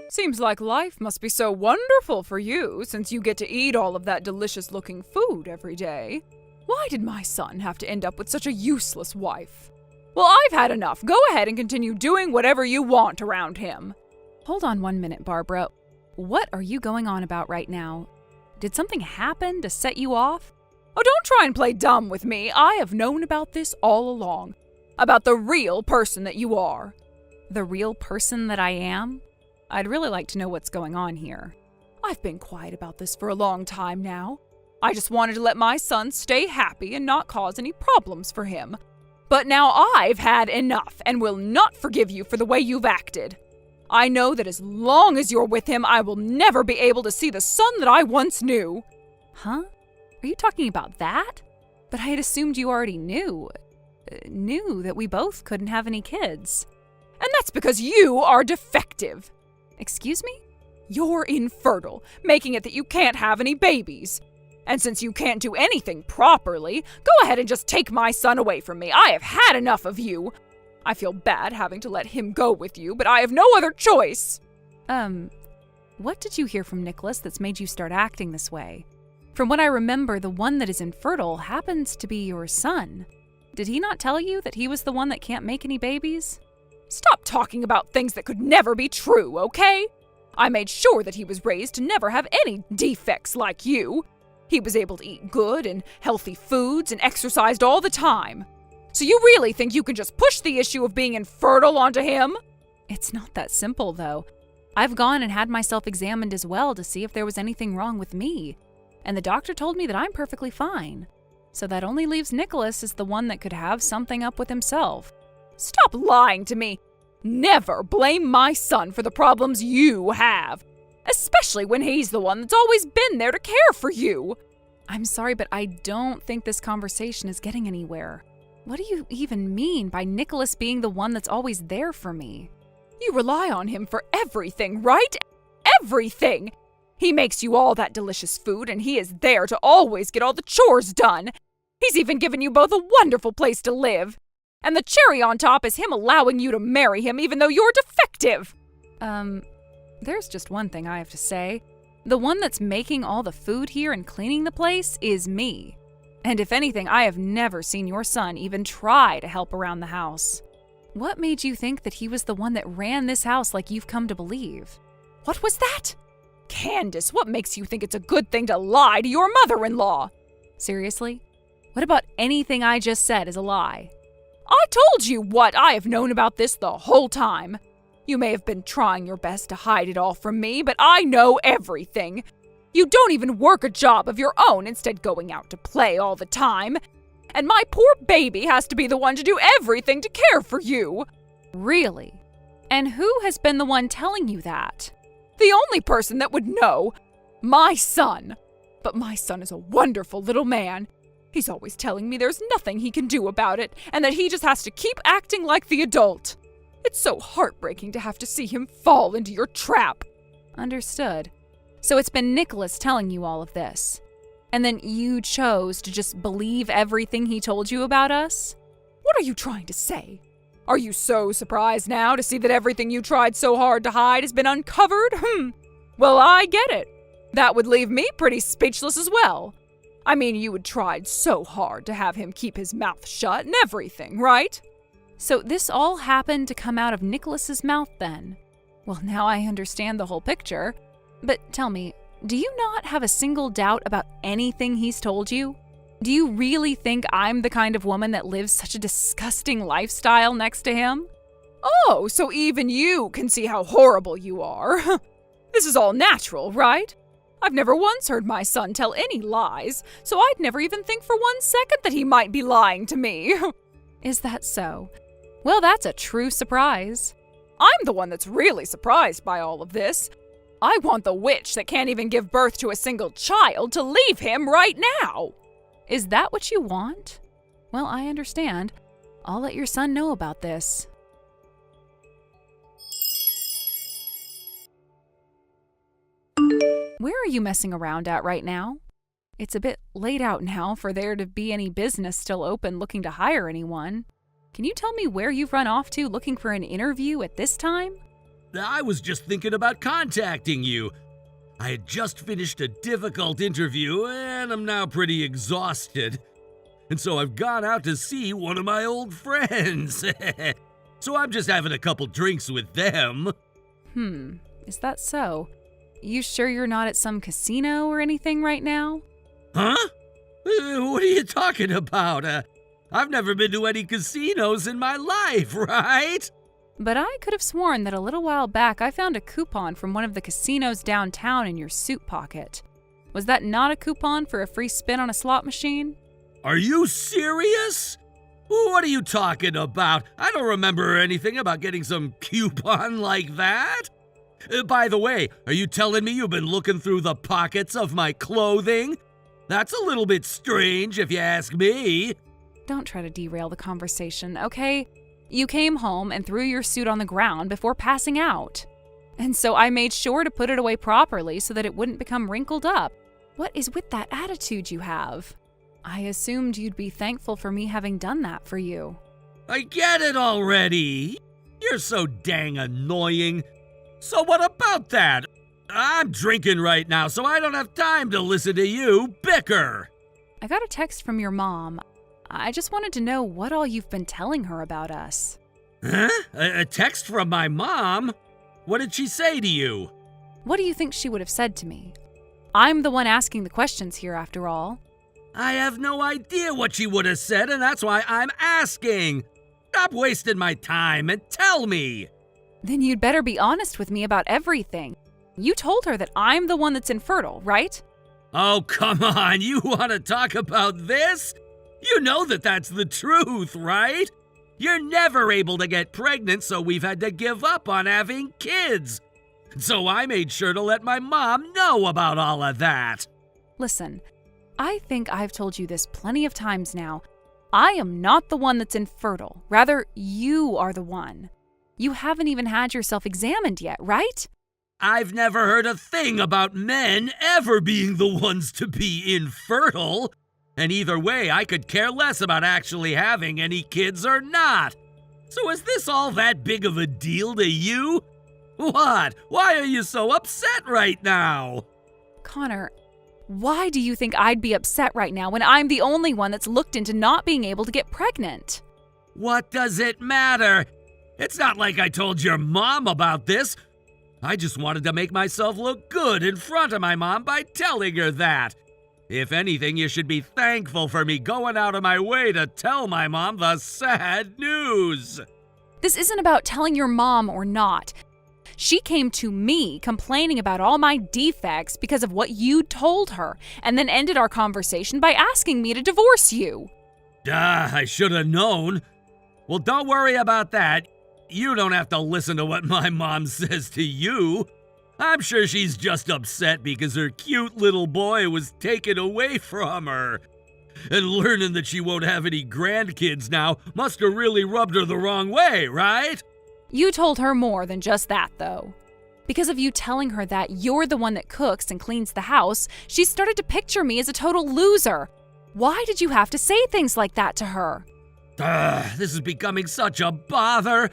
Seems like life must be so wonderful for you since you get to eat all of that delicious-looking food every day. Why did my son have to end up with such a useless wife? Well, I've had enough. Go ahead and continue doing whatever you want around him. Hold on 1 minute, Barbara. What are you going on about right now? Did something happen to set you off? Oh, don't try and play dumb with me. I have known about this all along. About the real person that you are. The real person that I am? I'd really like to know what's going on here. I've been quiet about this for a long time now. I just wanted to let my son stay happy and not cause any problems for him. But now I've had enough and will not forgive you for the way you've acted. I know that as long as you're with him, I will never be able to see the son that I once knew. Huh? Are you talking about that? But I had assumed you already knew that we both couldn't have any kids. And that's because you are defective. Excuse me? You're infertile, making it that you can't have any babies. And since you can't do anything properly, go ahead and just take my son away from me. I have had enough of you. I feel bad having to let him go with you, but I have no other choice. What did you hear from Nicholas that's made you start acting this way? From what I remember, the one that is infertile happens to be your son. Did he not tell you that he was the one that can't make any babies? Stop talking about things that could never be true, okay? I made sure that he was raised to never have any defects like you. He was able to eat good and healthy foods and exercised all the time. So you really think you can just push the issue of being infertile onto him? It's not that simple, though. I've gone and had myself examined as well to see if there was anything wrong with me. And the doctor told me that I'm perfectly fine. So that only leaves Nicholas as the one that could have something up with himself. Stop lying to me. Never blame my son for the problems you have. Especially when he's the one that's always been there to care for you. I'm sorry, but I don't think this conversation is getting anywhere. What do you even mean by Nicholas being the one that's always there for me? You rely on him for everything, right? Everything! He makes you all that delicious food, and he is there to always get all the chores done. He's even given you both a wonderful place to live. And the cherry on top is him allowing you to marry him even though you're defective. There's just one thing I have to say. The one that's making all the food here and cleaning the place is me. And if anything, I have never seen your son even try to help around the house. What made you think that he was the one that ran this house like you've come to believe? What was that? Candace, what makes you think it's a good thing to lie to your mother-in-law? Seriously? What about anything I just said is a lie? I told you what I have known about this the whole time. You may have been trying your best to hide it all from me, but I know everything. You don't even work a job of your own, instead going out to play all the time. And my poor baby has to be the one to do everything to care for you. Really? And who has been the one telling you that? The only person that would know. My son. But my son is a wonderful little man. He's always telling me there's nothing he can do about it, and that he just has to keep acting like the adult. It's so heartbreaking to have to see him fall into your trap. Understood. So it's been Nicholas telling you all of this. And then you chose to just believe everything he told you about us? What are you trying to say? Are you so surprised now to see that everything you tried so hard to hide has been uncovered? Well, I get it. That would leave me pretty speechless as well. I mean, you had tried so hard to have him keep his mouth shut and everything, right? So this all happened to come out of Nicholas's mouth then? Well, now I understand the whole picture. But tell me, do you not have a single doubt about anything he's told you? Do you really think I'm the kind of woman that lives such a disgusting lifestyle next to him? Oh, so even you can see how horrible you are. This is all natural, right? I've never once heard my son tell any lies, so I'd never even think for 1 second that he might be lying to me. Is that so? Well, that's a true surprise. I'm the one that's really surprised by all of this. I want the witch that can't even give birth to a single child to leave him right now. Is that what you want? Well, I understand. I'll let your son know about this. Where are you messing around at right now? It's a bit late out now for there to be any business still open looking to hire anyone. Can you tell me where you've run off to looking for an interview at this time? I was just thinking about contacting you. I had just finished a difficult interview and I'm now pretty exhausted. And so I've gone out to see one of my old friends. So I'm just having a couple drinks with them. Is that so? You sure you're not at some casino or anything right now? Huh? What are you talking about? I've never been to any casinos in my life, right? But I could have sworn that a little while back I found a coupon from one of the casinos downtown in your suit pocket. Was that not a coupon for a free spin on a slot machine? Are you serious? What are you talking about? I don't remember anything about getting some coupon like that. By the way, are you telling me you've been looking through the pockets of my clothing? That's a little bit strange if you ask me. Don't try to derail the conversation, okay? You came home and threw your suit on the ground before passing out. And so I made sure to put it away properly so that it wouldn't become wrinkled up. What is with that attitude you have? I assumed you'd be thankful for me having done that for you. I get it already. You're so dang annoying. So what about that? I'm drinking right now, so I don't have time to listen to you bicker. I got a text from your mom. I just wanted to know what all you've been telling her about us. Huh? A text from my mom? What did she say to you? What do you think she would have said to me? I'm the one asking the questions here, after all. I have no idea what she would have said, and that's why I'm asking. Stop wasting my time and tell me. Then you'd better be honest with me about everything. You told her that I'm the one that's infertile, right? Oh, come on. You want to talk about this? You know that that's the truth, right? You're never able to get pregnant, so we've had to give up on having kids. So I made sure to let my mom know about all of that. Listen, I think I've told you this plenty of times now. I am not the one that's infertile. Rather, you are the one. You haven't even had yourself examined yet, right? I've never heard a thing about men ever being the ones to be infertile. And either way, I could care less about actually having any kids or not. So is this all that big of a deal to you? What? Why are you so upset right now? Connor, why do you think I'd be upset right now when I'm the only one that's looked into not being able to get pregnant? What does it matter? It's not like I told your mom about this. I just wanted to make myself look good in front of my mom by telling her that. If anything, you should be thankful for me going out of my way to tell my mom the sad news. This isn't about telling your mom or not. She came to me complaining about all my defects because of what you told her, and then ended our conversation by asking me to divorce you. I should have known. Well, don't worry about that. You don't have to listen to what my mom says to you. I'm sure she's just upset because her cute little boy was taken away from her. And learning that she won't have any grandkids now must have really rubbed her the wrong way, right? You told her more than just that, though. Because of you telling her that you're the one that cooks and cleans the house, she started to picture me as a total loser. Why did you have to say things like that to her? This is becoming such a bother.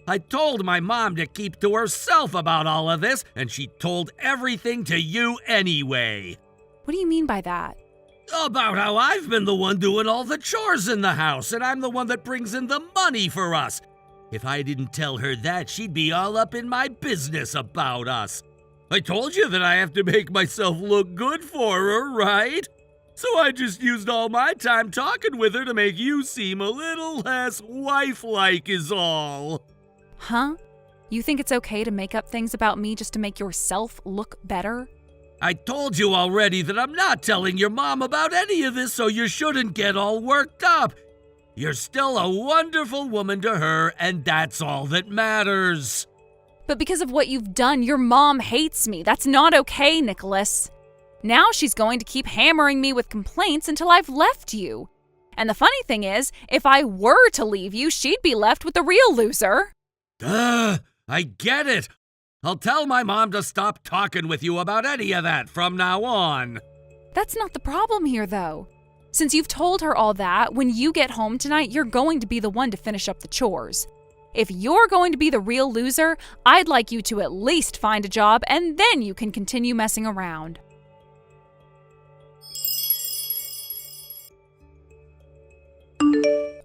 I told my mom to keep to herself about all of this, and she told everything to you anyway. What do you mean by that? About how I've been the one doing all the chores in the house, and I'm the one that brings in the money for us. If I didn't tell her that, she'd be all up in my business about us. I told you that I have to make myself look good for her, right? So I just used all my time talking with her to make you seem a little less wife-like is all. Huh? You think it's okay to make up things about me just to make yourself look better? I told you already that I'm not telling your mom about any of this, so you shouldn't get all worked up. You're still a wonderful woman to her, and that's all that matters. But because of what you've done, your mom hates me. That's not okay, Nicholas. Now she's going to keep hammering me with complaints until I've left you. And the funny thing is, if I were to leave you, she'd be left with the real loser. I get it. I'll tell my mom to stop talking with you about any of that from now on. That's not the problem here, though. Since you've told her all that, when you get home tonight, you're going to be the one to finish up the chores. If you're going to be the real loser, I'd like you to at least find a job and then you can continue messing around.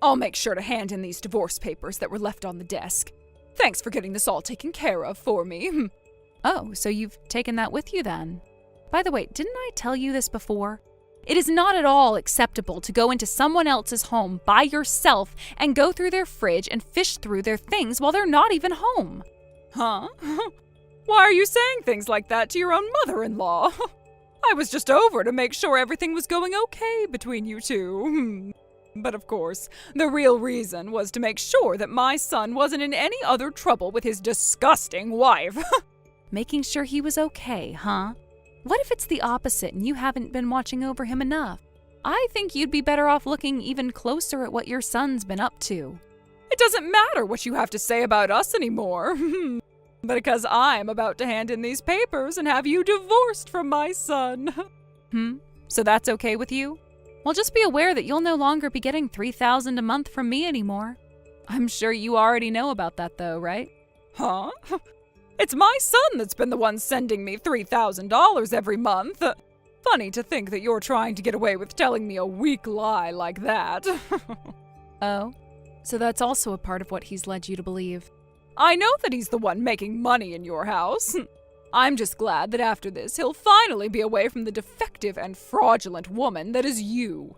I'll make sure to hand in these divorce papers that were left on the desk. Thanks for getting this all taken care of for me. Oh, so you've taken that with you then? By the way, didn't I tell you this before? It is not at all acceptable to go into someone else's home by yourself and go through their fridge and fish through their things while they're not even home. Huh? Why are you saying things like that to your own mother-in-law? I was just over to make sure everything was going okay between you two. But of course, the real reason was to make sure that my son wasn't in any other trouble with his disgusting wife. Making sure he was okay, huh? What if it's the opposite and you haven't been watching over him enough? I think you'd be better off looking even closer at what your son's been up to. It doesn't matter what you have to say about us anymore. Because I'm about to hand in these papers and have you divorced from my son. So that's okay with you? Well, just be aware that you'll no longer be getting $3,000 a month from me anymore. I'm sure you already know about that though, right? Huh? It's my son that's been the one sending me $3,000 every month. Funny to think that you're trying to get away with telling me a weak lie like that. Oh, so that's also a part of what he's led you to believe. I know that he's the one making money in your house. I'm just glad that after this, he'll finally be away from the defective and fraudulent woman that is you.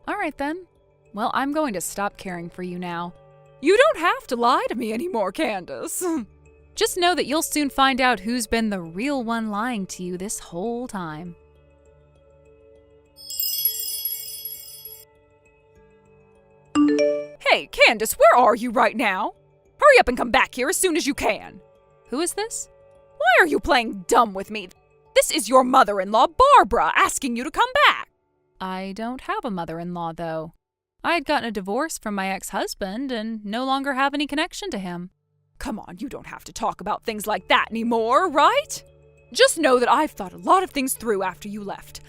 All right then. Well, I'm going to stop caring for you now. You don't have to lie to me anymore, Candace. Just know that you'll soon find out who's been the real one lying to you this whole time. Hey, Candace, where are you right now? Hurry up and come back here as soon as you can. Who is this? Why are you playing dumb with me? This is your mother-in-law, Barbara, asking you to come back. I don't have a mother-in-law, though. I had gotten a divorce from my ex-husband and no longer have any connection to him. Come on, you don't have to talk about things like that anymore, right? Just know that I've thought a lot of things through after you left.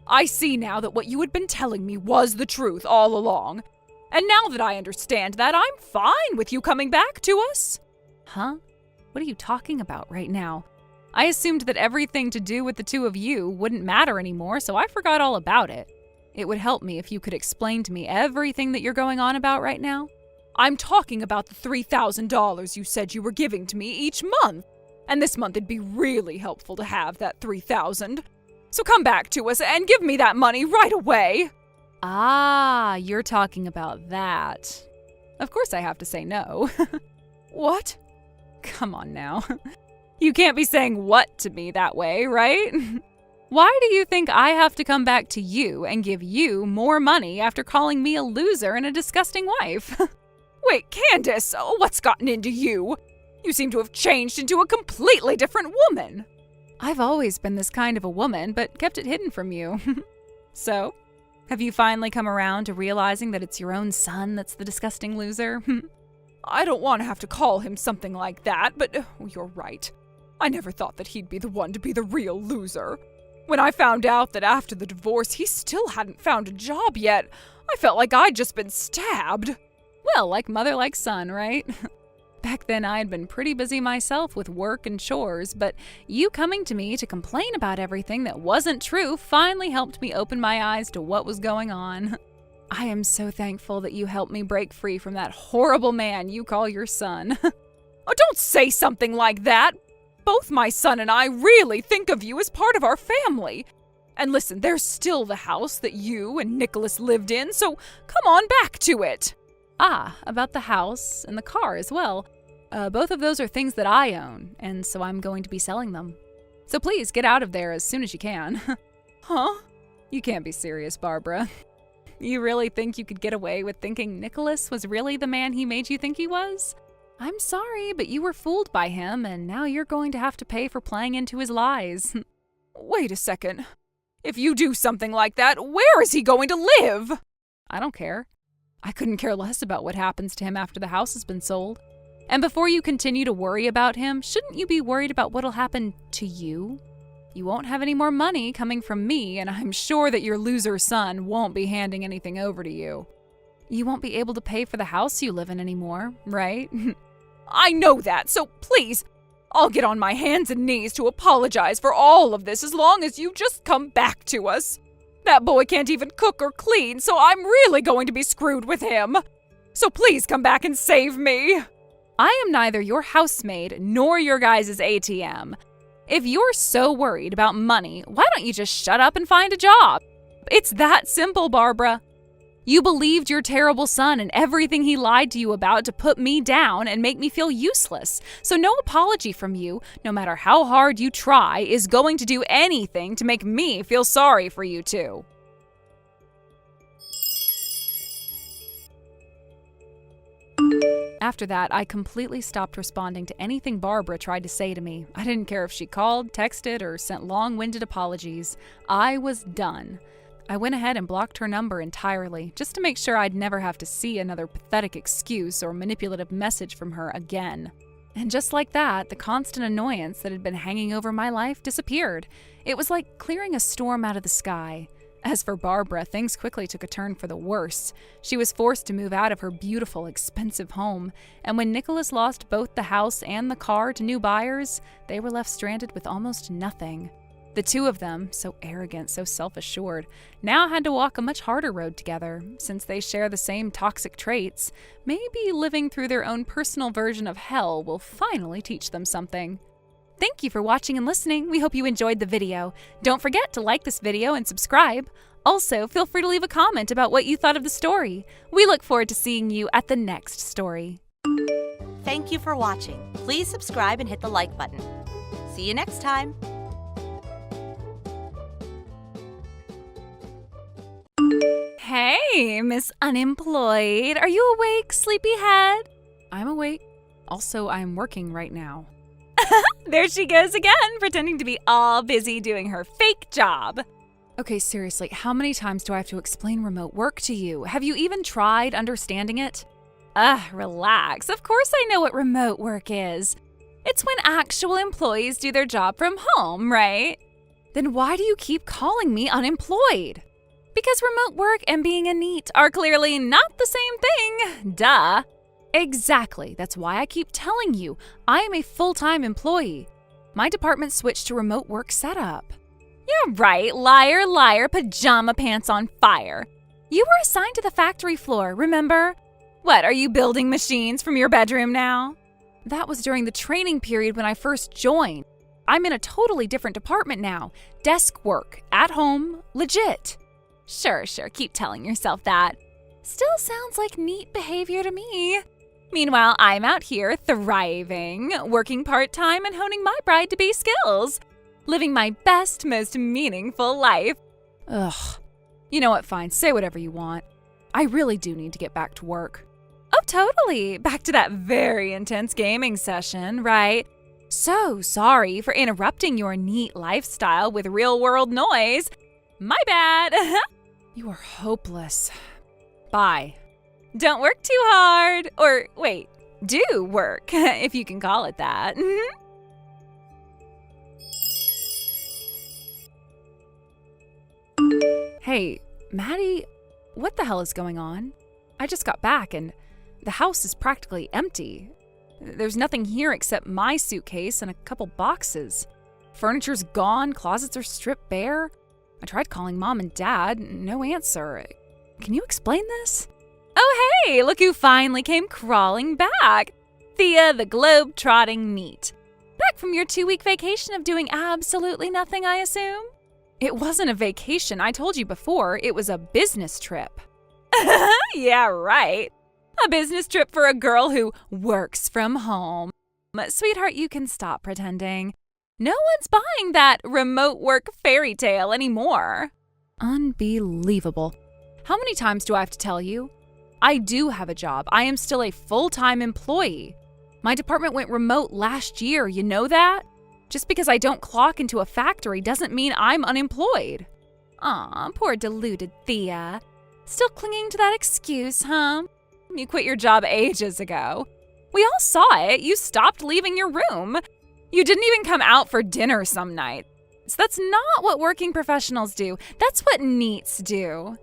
I see now that what you had been telling me was the truth all along. And now that I understand that, I'm fine with you coming back to us. Huh? What are you talking about right now? I assumed that everything to do with the two of you wouldn't matter anymore, so I forgot all about it. It would help me if you could explain to me everything that you're going on about right now. I'm talking about the $3,000 you said you were giving to me each month. And this month it'd be really helpful to have that $3,000. So come back to us and give me that money right away. Ah, you're talking about that. Of course I have to say no. What? Come on now. You can't be saying what to me that way, right? Why do you think I have to come back to you and give you more money after calling me a loser and a disgusting wife? Wait, Candace, what's gotten into you? You seem to have changed into a completely different woman. I've always been this kind of a woman, but kept it hidden from you. So, have you finally come around to realizing that it's your own son that's the disgusting loser? I don't want to have to call him something like that, but you're right. I never thought that he'd be the one to be the real loser. When I found out that after the divorce he still hadn't found a job yet, I felt like I'd just been stabbed. Well, like mother, like son, right? Back then I had been pretty busy myself with work and chores, but you coming to me to complain about everything that wasn't true finally helped me open my eyes to what was going on. I am so thankful that you helped me break free from that horrible man you call your son. Oh, don't say something like that. Both my son and I really think of you as part of our family. And listen, there's still the house that you and Nicholas lived in, so come on back to it. Ah, about the house and the car as well. Both of those are things that I own, and so I'm going to be selling them. So please get out of there as soon as you can. Huh? You can't be serious, Barbara. You really think you could get away with thinking Nicholas was really the man he made you think he was? I'm sorry, but you were fooled by him, and now you're going to have to pay for playing into his lies. Wait a second. If you do something like that, where is he going to live? I don't care. I couldn't care less about what happens to him after the house has been sold. And before you continue to worry about him, shouldn't you be worried about what'll happen to you? You won't have any more money coming from me, and I'm sure that your loser son won't be handing anything over to you. You won't be able to pay for the house you live in anymore, right? I know that, so please, I'll get on my hands and knees to apologize for all of this as long as you just come back to us. That boy can't even cook or clean, so I'm really going to be screwed with him. So please come back and save me. I am neither your housemaid nor your guys' ATM. If you're so worried about money, why don't you just shut up and find a job? It's that simple, Barbara. You believed your terrible son and everything he lied to you about to put me down and make me feel useless. So no apology from you, no matter how hard you try, is going to do anything to make me feel sorry for you two. After that, I completely stopped responding to anything Barbara tried to say to me. I didn't care if she called, texted, or sent long-winded apologies. I was done. I went ahead and blocked her number entirely, just to make sure I'd never have to see another pathetic excuse or manipulative message from her again. And just like that, the constant annoyance that had been hanging over my life disappeared. It was like clearing a storm out of the sky. As for Barbara, things quickly took a turn for the worse. She was forced to move out of her beautiful, expensive home, and when Nicholas lost both the house and the car to new buyers, they were left stranded with almost nothing. The two of them, so arrogant, so self-assured, now had to walk a much harder road together. Since they share the same toxic traits, maybe living through their own personal version of hell will finally teach them something. Thank you for watching and listening. We hope you enjoyed the video. Don't forget to like this video and subscribe. Also, feel free to leave a comment about what you thought of the story. We look forward to seeing you at the next story. Thank you for watching. Please subscribe and hit the like button. See you next time. Hey, Miss Unemployed. Are you awake, sleepyhead? I'm awake. Also, I'm working right now. There she goes again, pretending to be all busy doing her fake job. Okay, seriously, how many times do I have to explain remote work to you? Have you even tried understanding it? Relax. Of course I know what remote work is. It's when actual employees do their job from home, right? Then why do you keep calling me unemployed? Because remote work and being a NEET are clearly not the same thing. Duh. Exactly. That's why I keep telling you. I am a full-time employee. My department switched to remote work setup. You're right, liar, liar, pajama pants on fire. You were assigned to the factory floor, remember? What, are you building machines from your bedroom now? That was during the training period when I first joined. I'm in a totally different department now. Desk work, at home, legit. Sure, keep telling yourself that. Still sounds like neat behavior to me. Meanwhile, I'm out here thriving, working part-time and honing my bride-to-be skills. Living my best, most meaningful life. Ugh. You know what, fine, say whatever you want. I really do need to get back to work. Oh, totally. Back to that very intense gaming session, right? So sorry for interrupting your neat lifestyle with real-world noise. My bad. You are hopeless. Bye. Don't work too hard. Or wait, do work, if you can call it that. Hey, Maddie, what the hell is going on? I just got back and the house is practically empty. There's nothing here except my suitcase and a couple boxes. Furniture's gone, closets are stripped bare. I tried calling Mom and Dad, no answer. Can you explain this? Oh hey, look who finally came crawling back. Thea, the globe-trotting NEET. Back from your 2-week vacation of doing absolutely nothing, I assume? It wasn't a vacation, I told you before. It was a business trip. Yeah, right. A business trip for a girl who works from home. Sweetheart, you can stop pretending. No one's buying that remote work fairy tale anymore. Unbelievable. How many times do I have to tell you? I do have a job. I am still a full-time employee. My department went remote last year, you know that? Just because I don't clock into a factory doesn't mean I'm unemployed. Aw, poor deluded Thea. Still clinging to that excuse, huh? You quit your job ages ago. We all saw it. You stopped leaving your room. You didn't even come out for dinner some nights. That's not what working professionals do. That's what NEETs do.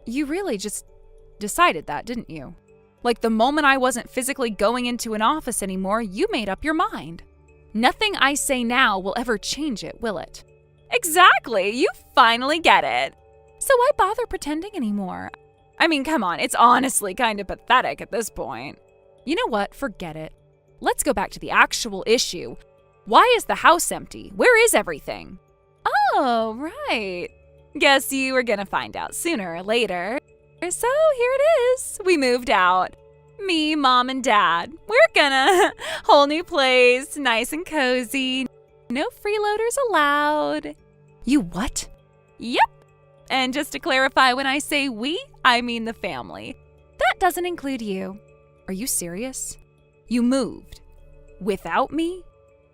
You really just decided that, didn't you? Like the moment I wasn't physically going into an office anymore, you made up your mind. Nothing I say now will ever change it, will it? Exactly, you finally get it. So why bother pretending anymore? I mean, come on, it's honestly kind of pathetic at this point. You know what? Forget it. Let's go back to the actual issue. Why is the house empty? Where is everything? Oh, right. Guess you were gonna find out sooner or later. So here it is. We moved out. Me, Mom, and Dad. We're gonna whole new place, nice and cozy. No freeloaders allowed. You what? Yep. And just to clarify, when I say we, I mean the family. That doesn't include you. Are you serious? You moved. Without me?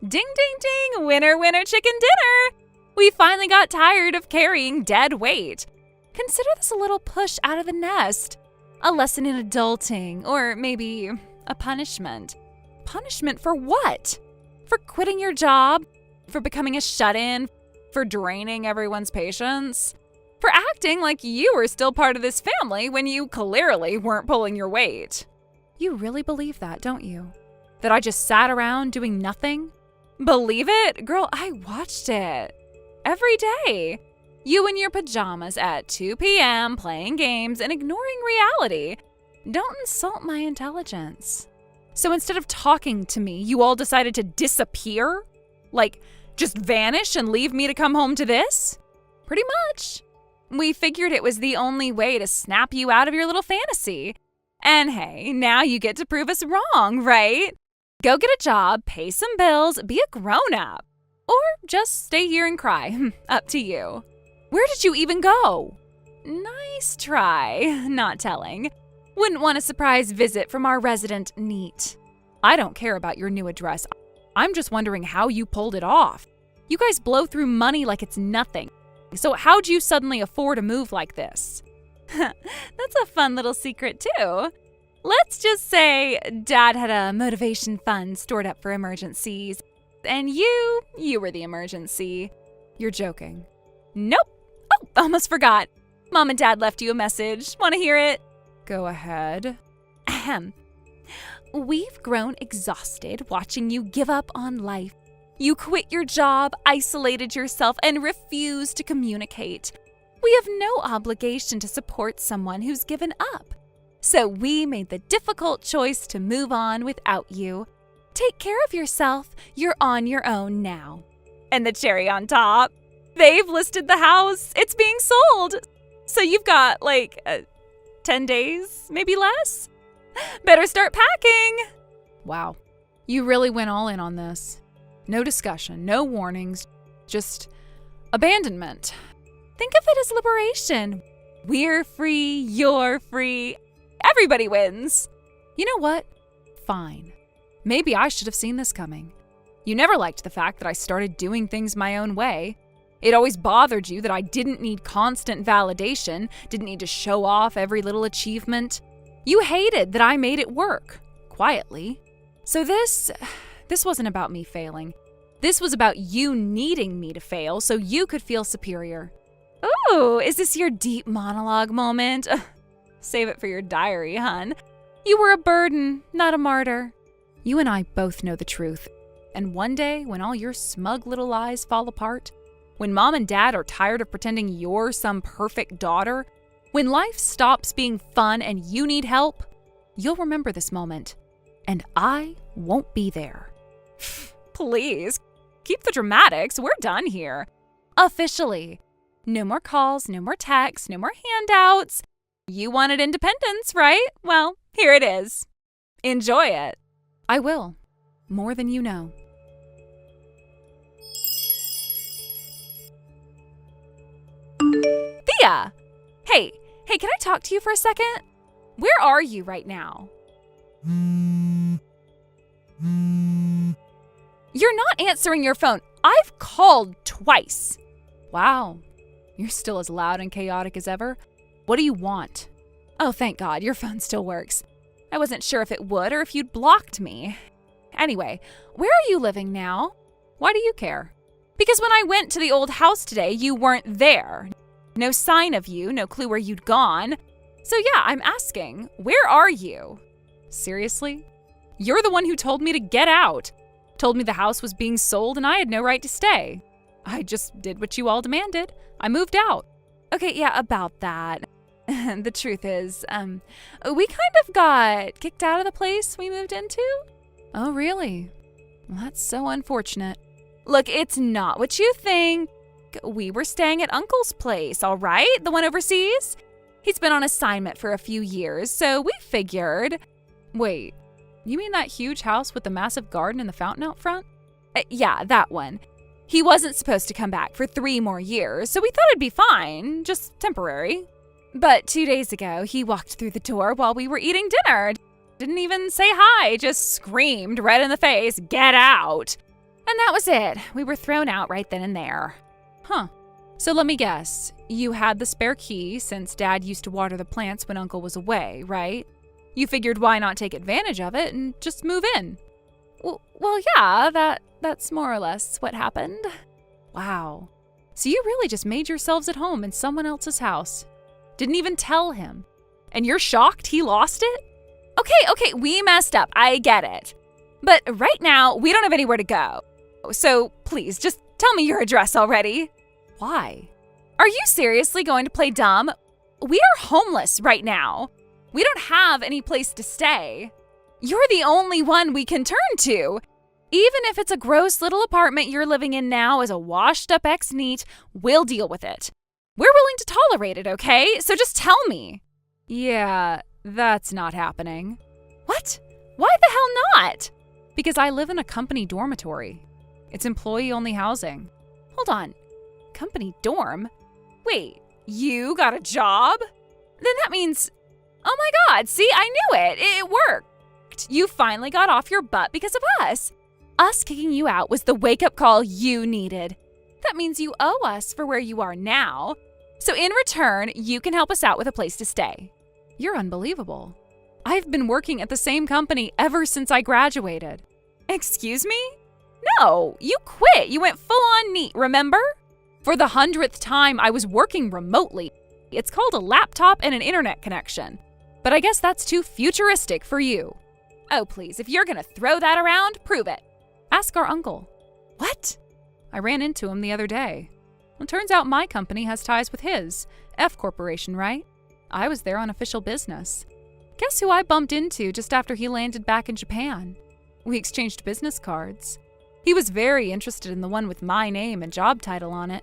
Ding, ding, ding. Winner, winner, chicken dinner. We finally got tired of carrying dead weight. Consider this a little push out of the nest. A lesson in adulting, or maybe a punishment. Punishment for what? For quitting your job? For becoming a shut-in? For draining everyone's patience? For acting like you were still part of this family when you clearly weren't pulling your weight. You really believe that, don't you? That I just sat around doing nothing? Believe it? Girl, I watched it. Every day. You in your pajamas at 2 p.m. playing games and ignoring reality. Don't insult my intelligence. So instead of talking to me, you all decided to disappear? Like, just vanish and leave me to come home to this? Pretty much. We figured it was the only way to snap you out of your little fantasy. And hey, now you get to prove us wrong, right? Go get a job, pay some bills, be a grown-up. Or just stay here and cry. Up to you. Where did you even go? Nice try. Not telling. Wouldn't want a surprise visit from our resident NEAT. I don't care about your new address. I'm just wondering how you pulled it off. You guys blow through money like it's nothing. So how'd you suddenly afford a move like this? That's a fun little secret too. Let's just say Dad had a motivation fund stored up for emergencies. And you were the emergency. You're joking. Nope. Oh, almost forgot. Mom and Dad left you a message. Want to hear it? Go ahead. Ahem. We've grown exhausted watching you give up on life. You quit your job, isolated yourself, and refused to communicate. We have no obligation to support someone who's given up. So we made the difficult choice to move on without you. Take care of yourself. You're on your own now. And the cherry on top, they've listed the house. It's being sold. So you've got 10 days, maybe less. Better start packing. Wow. You really went all in on this. No discussion, no warnings, just abandonment. Think of it as liberation. We're free, you're free. Everybody wins. You know what? Fine. Maybe I should have seen this coming. You never liked the fact that I started doing things my own way. It always bothered you that I didn't need constant validation, didn't need to show off every little achievement. You hated that I made it work, quietly. So this wasn't about me failing. This was about you needing me to fail so you could feel superior. Ooh, is this your deep monologue moment? Save it for your diary, hun. You were a burden, not a martyr. You and I both know the truth. And one day, when all your smug little lies fall apart, when Mom and Dad are tired of pretending you're some perfect daughter, when life stops being fun and you need help, you'll remember this moment. And I won't be there. Please, keep the dramatics. We're done here. Officially. No more calls, no more texts, no more handouts. You wanted independence, right? Well, here it is. Enjoy it. I will. More than you know. Thea! Hey, can I talk to you for a second? Where are you right now? You're not answering your phone. I've called twice. Wow. You're still as loud and chaotic as ever. What do you want? Oh, thank God, your phone still works. I wasn't sure if it would or if you'd blocked me. Anyway, where are you living now? Why do you care? Because when I went to the old house today, you weren't there. No sign of you, no clue where you'd gone. So yeah, I'm asking, where are you? Seriously? You're the one who told me to get out. Told me the house was being sold and I had no right to stay. I just did what you all demanded. I moved out. Okay, yeah, about that. The truth is, we kind of got kicked out of the place we moved into. Oh, really? Well, that's so unfortunate. Look, it's not what you think. We were staying at Uncle's place, all right? The one overseas? He's been on assignment for a few years, so we figured... Wait, you mean that huge house with the massive garden and the fountain out front? Yeah, that one. He wasn't supposed to come back for 3 more years, so we thought it'd be fine, just temporary. But 2 days ago, he walked through the door while we were eating dinner. Didn't even say hi, just screamed right in the face, "Get out!" And that was it. We were thrown out right then and there. Huh. So let me guess. You had the spare key since Dad used to water the plants when Uncle was away, right? You figured why not take advantage of it and just move in? Well, yeah, that's more or less what happened. Wow. So you really just made yourselves at home in someone else's house. Didn't even tell him. And you're shocked he lost it? Okay, we messed up. I get it. But right now, we don't have anywhere to go. So please, just tell me your address already. Why? Are you seriously going to play dumb? We are homeless right now. We don't have any place to stay. You're the only one we can turn to. Even if it's a gross little apartment you're living in now as a washed-up ex-neat, we'll deal with it. We're willing to tolerate it, okay? So just tell me. Yeah, that's not happening. What? Why the hell not? Because I live in a company dormitory. It's employee-only housing. Hold on. Company dorm? Wait, you got a job? Then that means... Oh my God, see, I knew it. It worked. You finally got off your butt because of us. Us kicking you out was the wake-up call you needed. That means you owe us for where you are now. So in return, you can help us out with a place to stay. You're unbelievable. I've been working at the same company ever since I graduated. Excuse me? No, you quit. You went full-on neat, remember? For the 100th time, I was working remotely. It's called a laptop and an internet connection. But I guess that's too futuristic for you. Oh, please, if you're gonna throw that around, prove it. Ask our uncle. What? I ran into him the other day. Well, turns out my company has ties with his. F Corporation, right? I was there on official business. Guess who I bumped into just after he landed back in Japan? We exchanged business cards. He was very interested in the one with my name and job title on it.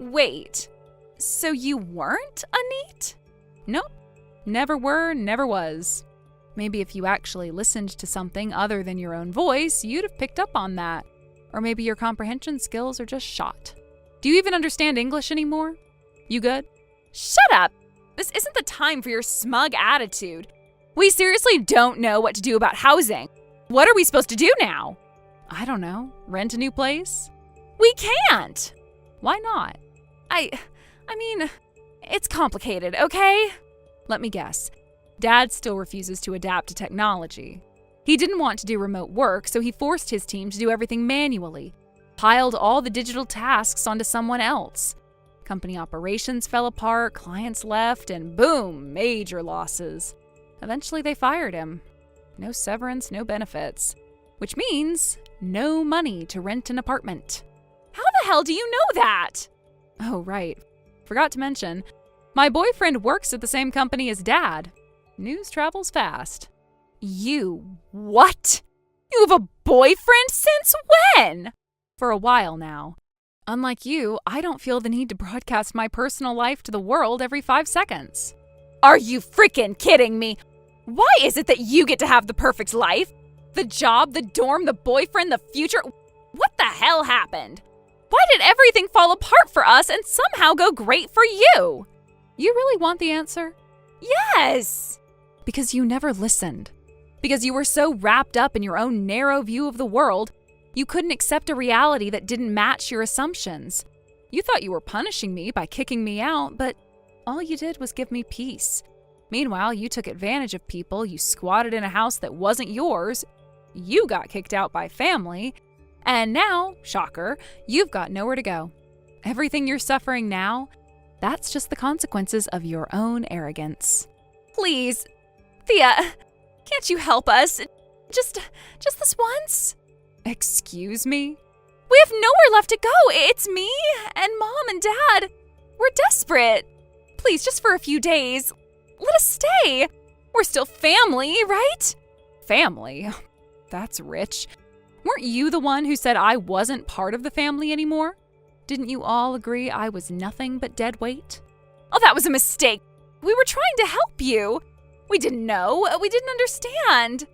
Wait, so you weren't a NEET? Nope. Never were, never was. Maybe if you actually listened to something other than your own voice, you'd have picked up on that. Or maybe your comprehension skills are just shot. Do you even understand English anymore? You good? Shut up! This isn't the time for your smug attitude. We seriously don't know what to do about housing. What are we supposed to do now? I don't know. Rent a new place? We can't! Why not? I mean, it's complicated, okay? Let me guess. Dad still refuses to adapt to technology. He didn't want to do remote work, so he forced his team to do everything manually, piled all the digital tasks onto someone else. Company operations fell apart, clients left, and boom, major losses. Eventually they fired him. No severance, no benefits. Which means no money to rent an apartment. How the hell do you know that? Oh, right. Forgot to mention, my boyfriend works at the same company as Dad. News travels fast. You what? You have a boyfriend? Since when? For a while now. Unlike you, I don't feel the need to broadcast my personal life to the world every 5 seconds. Are you freaking kidding me? Why is it that you get to have the perfect life? The job, the dorm, the boyfriend, the future? What the hell happened? Why did everything fall apart for us and somehow go great for you? You really want the answer? Yes! Because you never listened. Because you were so wrapped up in your own narrow view of the world, you couldn't accept a reality that didn't match your assumptions. You thought you were punishing me by kicking me out, but all you did was give me peace. Meanwhile, you took advantage of people, you squatted in a house that wasn't yours, you got kicked out by family, and now, shocker, you've got nowhere to go. Everything you're suffering now, that's just the consequences of your own arrogance. Please, Thea, Can't you help us? Just this once? Excuse me? We have nowhere left to go. It's me and Mom and Dad. We're desperate. Please, just for a few days, let us stay. We're still family, right? Family? That's rich. Weren't you the one who said I wasn't part of the family anymore? Didn't you all agree I was nothing but dead weight? Oh, that was a mistake. We were trying to help you. We didn't know. We didn't understand.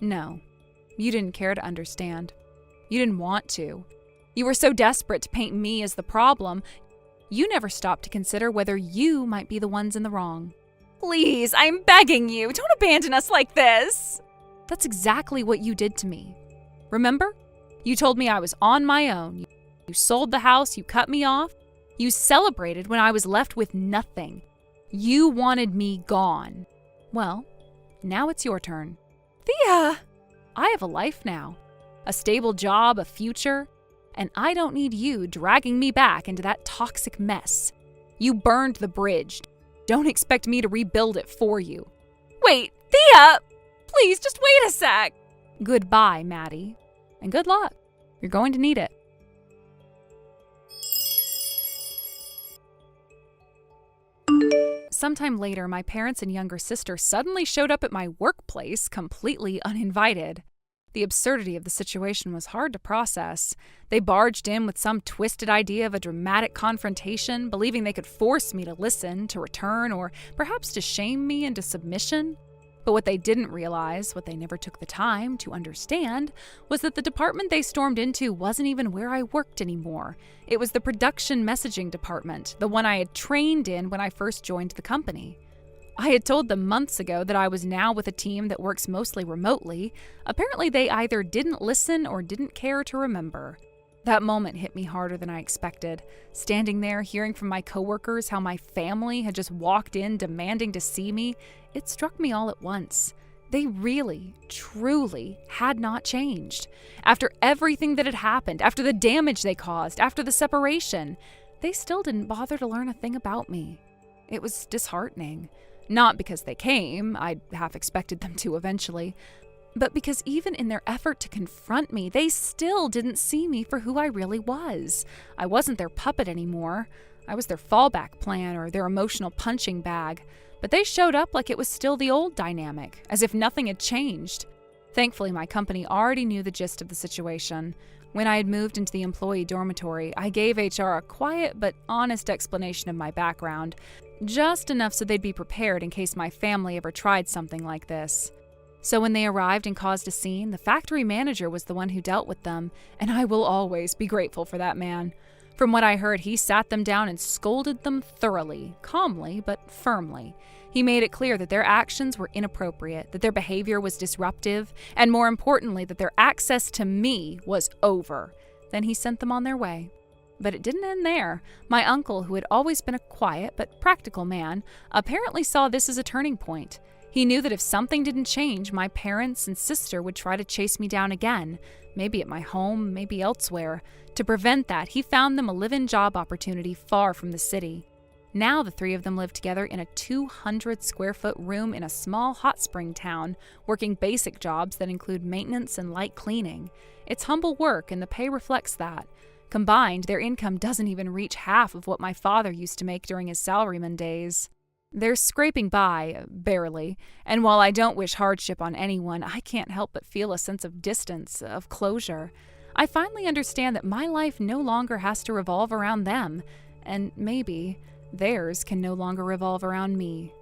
No, you didn't care to understand. You didn't want to. You were so desperate to paint me as the problem, you never stopped to consider whether you might be the ones in the wrong. Please, I'm begging you, don't abandon us like this. That's exactly what you did to me. Remember? You told me I was on my own. You sold the house, you cut me off. You celebrated when I was left with nothing. You wanted me gone. Well, now it's your turn. Thea! I have a life now, a stable job, a future, and I don't need you dragging me back into that toxic mess. You burned the bridge. Don't expect me to rebuild it for you. Wait, Thea! Please, just wait a sec. Goodbye, Maddie. And good luck. You're going to need it. Sometime later, my parents and younger sister suddenly showed up at my workplace completely uninvited. The absurdity of the situation was hard to process. They barged in with some twisted idea of a dramatic confrontation, believing they could force me to listen, to return, or perhaps to shame me into submission. But what they didn't realize, what they never took the time to understand, was that the department they stormed into wasn't even where I worked anymore. It was the production messaging department, the one I had trained in when I first joined the company. I had told them months ago that I was now with a team that works mostly remotely. Apparently, they either didn't listen or didn't care to remember. That moment hit me harder than I expected. Standing there, hearing from my coworkers how my family had just walked in demanding to see me, it struck me all at once. They really, truly had not changed. After everything that had happened, after the damage they caused, after the separation, they still didn't bother to learn a thing about me. It was disheartening. Not because they came, I'd half expected them to eventually, but because even in their effort to confront me, they still didn't see me for who I really was. I wasn't their puppet anymore. I was their fallback plan or their emotional punching bag. But they showed up like it was still the old dynamic, as if nothing had changed. Thankfully, my company already knew the gist of the situation. When I had moved into the employee dormitory, I gave HR a quiet but honest explanation of my background, just enough so they'd be prepared in case my family ever tried something like this. So when they arrived and caused a scene, the factory manager was the one who dealt with them, and I will always be grateful for that man. From what I heard, he sat them down and scolded them thoroughly, calmly but firmly. He made it clear that their actions were inappropriate, that their behavior was disruptive, and more importantly, that their access to me was over. Then he sent them on their way. But it didn't end there. My uncle, who had always been a quiet but practical man, apparently saw this as a turning point. He knew that if something didn't change, my parents and sister would try to chase me down again, maybe at my home, maybe elsewhere. To prevent that, he found them a live-in job opportunity far from the city. Now the three of them lived together in a 200-square-foot room in a small hot spring town, working basic jobs that include maintenance and light cleaning. It's humble work, and the pay reflects that. Combined, their income doesn't even reach half of what my father used to make during his salaryman days. They're scraping by, barely, and while I don't wish hardship on anyone, I can't help but feel a sense of distance, of closure. I finally understand that my life no longer has to revolve around them, and maybe theirs can no longer revolve around me.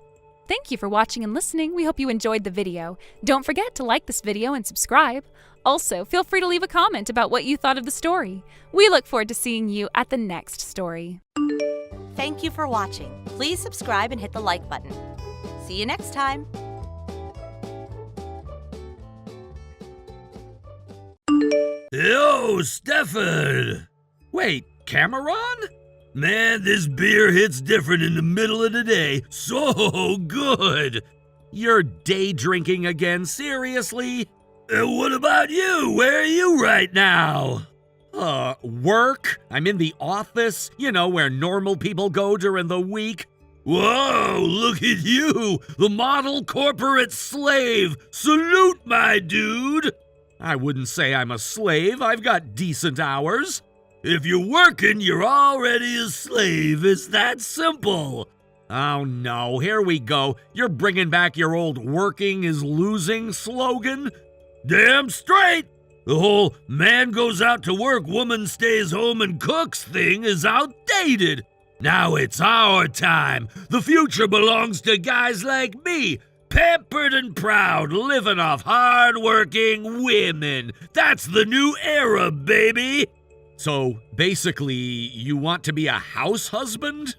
Thank you for watching and listening. We hope you enjoyed the video. Don't forget to like this video and subscribe. Also, feel free to leave a comment about what you thought of the story. We look forward to seeing you at the next story. Thank you for watching. Please subscribe and hit the like button. See you next time. Yo, Stefan! Wait, Cameron? Man, this beer hits different in the middle of the day. So good! You're day drinking again, seriously? What about you? Where are you right now? Work? I'm in the office, where normal people go during the week. Whoa, look at you, the model corporate slave. Salute, my dude. I wouldn't say I'm a slave. I've got decent hours. If you're working, you're already a slave. It's that simple. Oh no, here we go. You're bringing back your old working is losing slogan? Damn straight. The whole man goes out to work, woman stays home and cooks thing is outdated. Now it's our time. The future belongs to guys like me, pampered and proud, living off hard-working women. That's the new era, baby. So, basically, you want to be a house husband?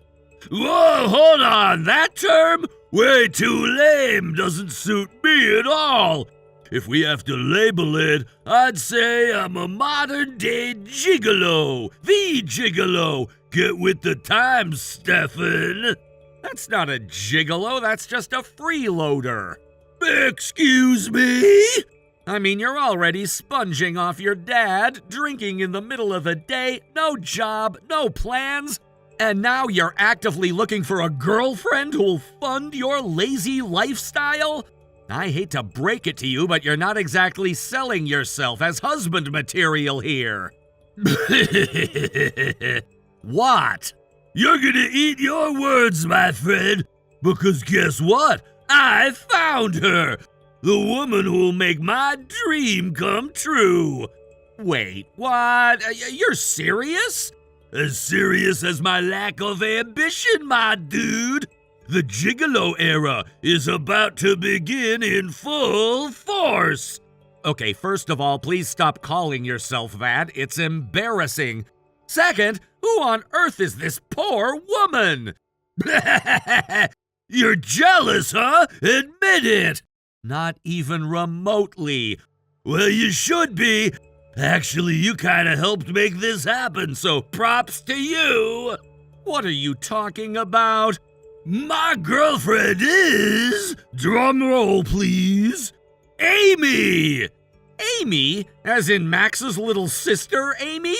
Whoa, hold on, that term? Way too lame, doesn't suit me at all. If we have to label it, I'd say I'm a modern-day gigolo. The gigolo. Get with the times, Stefan. That's not a gigolo, that's just a freeloader. Excuse me? I mean, you're already sponging off your dad, drinking in the middle of the day, no job, no plans, and now you're actively looking for a girlfriend who'll fund your lazy lifestyle? I hate to break it to you, but you're not exactly selling yourself as husband material here. What? You're gonna eat your words, my friend, because guess what? I found her! The woman who'll make my dream come true. Wait, what? You're serious? As serious as my lack of ambition, my dude. The gigolo era is about to begin in full force. Okay, first of all, please stop calling yourself that. It's embarrassing. Second, who on earth is this poor woman? You're jealous, huh? Admit it. Not even remotely. Well, you should be. Actually, you kinda helped make this happen, so props to you. What are you talking about? My girlfriend is, drum roll please, Amy! Amy? As in Max's little sister, Amy?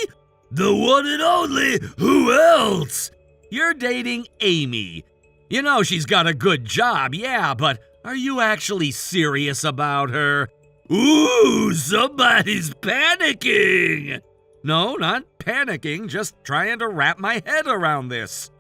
The one and only, who else? You're dating Amy. You know she's got a good job, yeah, but are you actually serious about her? Ooh, somebody's panicking! No, not panicking, just trying to wrap my head around this.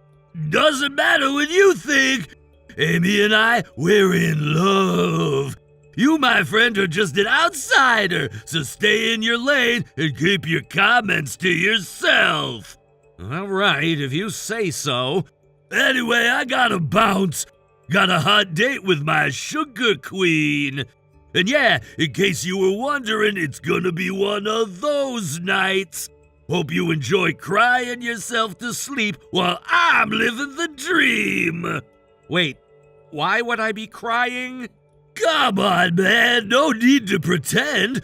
Doesn't matter what you think. Amy and I, we're in love. You, my friend, are just an outsider, so stay in your lane and keep your comments to yourself. All right, if you say so. Anyway, I gotta bounce. Got a hot date with my sugar queen. And yeah, in case you were wondering, it's gonna be one of those nights. Hope you enjoy crying yourself to sleep while I'm living the dream. Wait, why would I be crying? Come on, man, no need to pretend.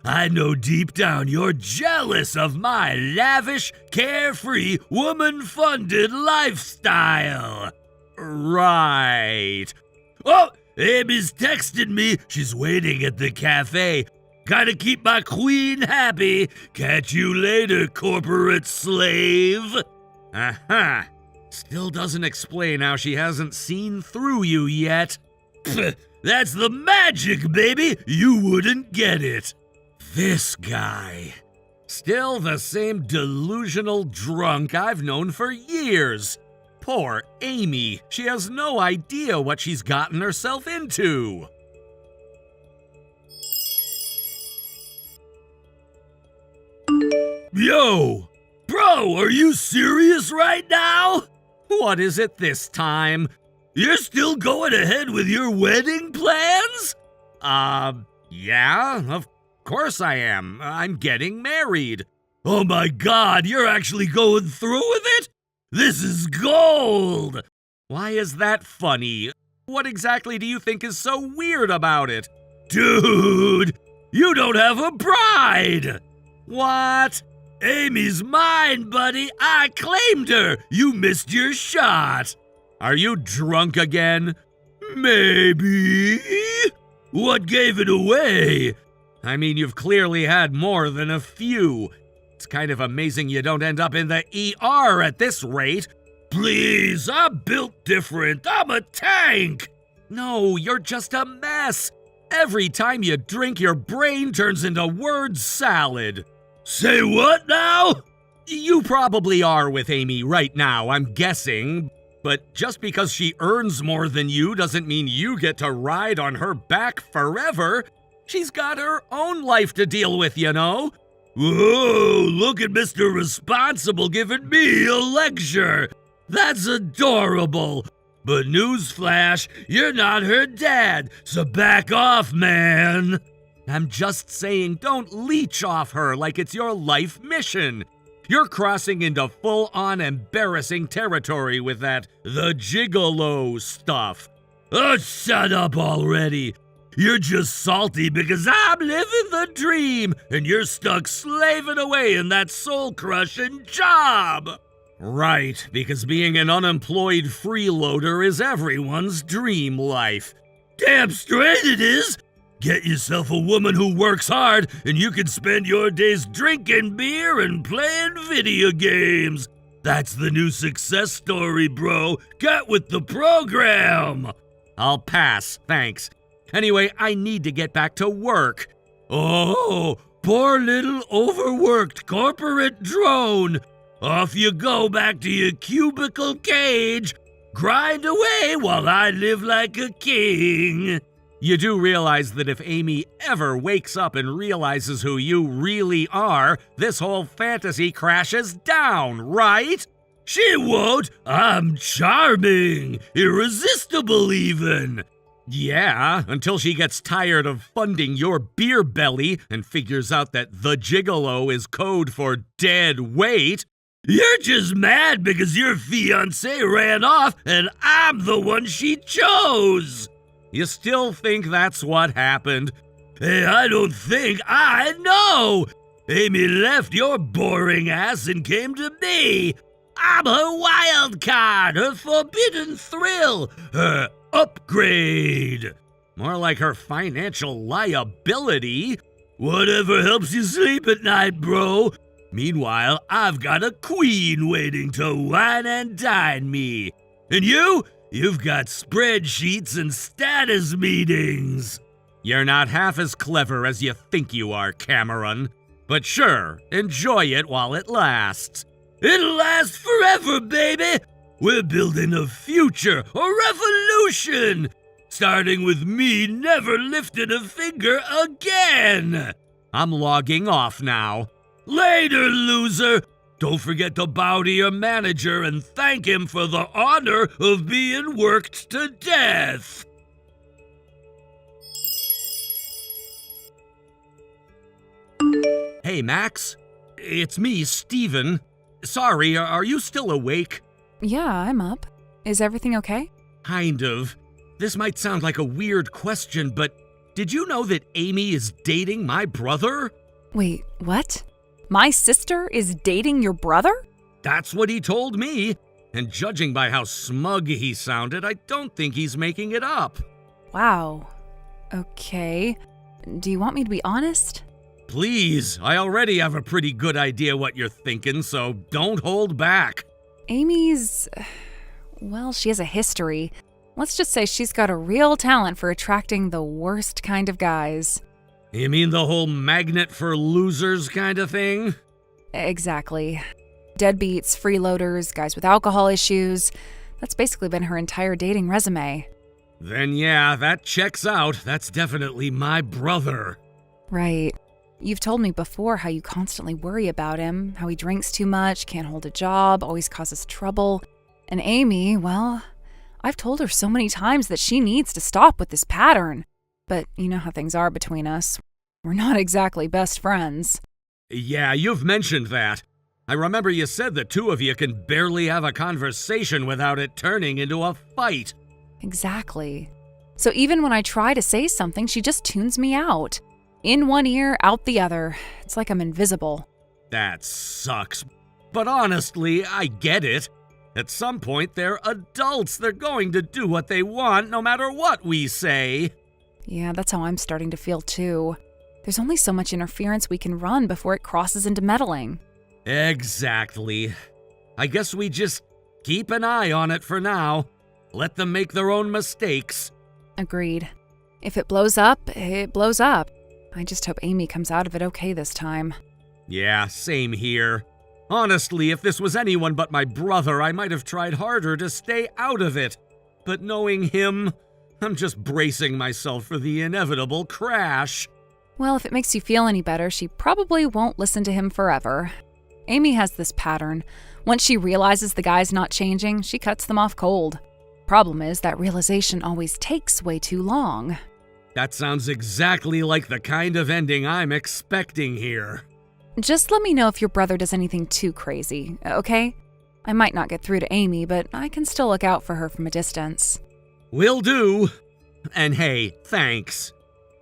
I know deep down you're jealous of my lavish, carefree, woman-funded lifestyle. Right. Oh, Amy's texted me. She's waiting at the cafe. Gotta keep my queen happy. Catch you later, corporate slave. Aha. Still doesn't explain how she hasn't seen through you yet. That's the magic, baby. You wouldn't get it. This guy. Still the same delusional drunk I've known for years. Poor Amy. She has no idea what she's gotten herself into. Yo! Bro, are you serious right now? What is it this time? You're still going ahead with your wedding plans? Yeah, of course I am. I'm getting married. Oh my god, you're actually going through with it? This is gold! Why is that funny? What exactly do you think is so weird about it? Dude, you don't have a bride! What? Amy's mine, buddy. I claimed her. You missed your shot. Are you drunk again? Maybe. What gave it away? I mean, you've clearly had more than a few. It's kind of amazing you don't end up in the ER at this rate. Please, I'm built different. I'm a tank. No, you're just a mess. Every time you drink, your brain turns into word salad. Say what now? You probably are with Amy right now, I'm guessing. But just because she earns more than you doesn't mean you get to ride on her back forever. She's got her own life to deal with, you know. Whoa, look at Mr. Responsible giving me a lecture. That's adorable. But newsflash, you're not her dad, so back off, man. I'm just saying, don't leech off her like it's your life mission. You're crossing into full-on embarrassing territory with that the gigolo stuff. Oh, shut up already. You're just salty because I'm living the dream and you're stuck slaving away in that soul-crushing job. Right, because being an unemployed freeloader is everyone's dream life. Damn straight it is. Get yourself a woman who works hard, and you can spend your days drinking beer and playing video games. That's the new success story, bro. Get with the program. I'll pass, thanks. Anyway, I need to get back to work. Oh, poor little overworked corporate drone. Off you go back to your cubicle cage. Grind away while I live like a king. You do realize that if Amy ever wakes up and realizes who you really are, this whole fantasy crashes down, right? She won't. I'm charming, irresistible even. Yeah, until she gets tired of funding your beer belly and figures out that the gigolo is code for dead weight. You're just mad because your fiancé ran off and I'm the one she chose. You still think that's what happened? Hey, I don't think, I know! Amy left your boring ass and came to me. I'm her wild card, her forbidden thrill, her upgrade. More like her financial liability. Whatever helps you sleep at night, bro. Meanwhile, I've got a queen waiting to wine and dine me. And you've got spreadsheets and status meetings. You're not half as clever as you think you are, Cameron. But sure, enjoy it while it lasts. It'll last forever, baby! We're building a future, a revolution! Starting with me never lifting a finger again! I'm logging off now. Later, loser! Don't forget to bow to your manager and thank him for the honor of being worked to death! Hey, Max. It's me, Steven. Sorry, are you still awake? Yeah, I'm up. Is everything okay? Kind of. This might sound like a weird question, but did you know that Amy is dating my brother? Wait, what? My sister is dating your brother? That's what he told me. And judging by how smug he sounded, I don't think he's making it up. Wow. Okay. Do you want me to be honest? Please, I already have a pretty good idea what you're thinking, so don't hold back. Amy's... well, she has a history. Let's just say she's got a real talent for attracting the worst kind of guys. You mean the whole magnet for losers kind of thing? Exactly. Deadbeats, freeloaders, guys with alcohol issues. That's basically been her entire dating resume. Then yeah, that checks out. That's definitely my brother. Right. You've told me before how you constantly worry about him, how he drinks too much, can't hold a job, always causes trouble. And Amy, well, I've told her so many times that she needs to stop with this pattern. But you know how things are between us. We're not exactly best friends. Yeah, you've mentioned that. I remember you said the two of you can barely have a conversation without it turning into a fight. Exactly. So even when I try to say something, she just tunes me out. In one ear, out the other. It's like I'm invisible. That sucks. But honestly, I get it. At some point, they're adults. They're going to do what they want, no matter what we say. Yeah, that's how I'm starting to feel too. There's only so much interference we can run before it crosses into meddling. Exactly. I guess we just Keep an eye on it for now. Let them make their own mistakes. Agreed. If it blows up, it blows up. I just hope Amy comes out of it okay this time. Yeah, same here. Honestly, if this was anyone but my brother, I might have tried harder to stay out of it. But knowing him, I'm just bracing myself for the inevitable crash. Well, if it makes you feel any better, she probably won't listen to him forever. Amy has this pattern. Once she realizes the guy's not changing, she cuts them off cold. Problem is, that realization always takes way too long. That sounds exactly like the kind of ending I'm expecting here. Just let me know if your brother does anything too crazy, okay? I might not get through to Amy, but I can still look out for her from a distance. Will do. And hey, thanks.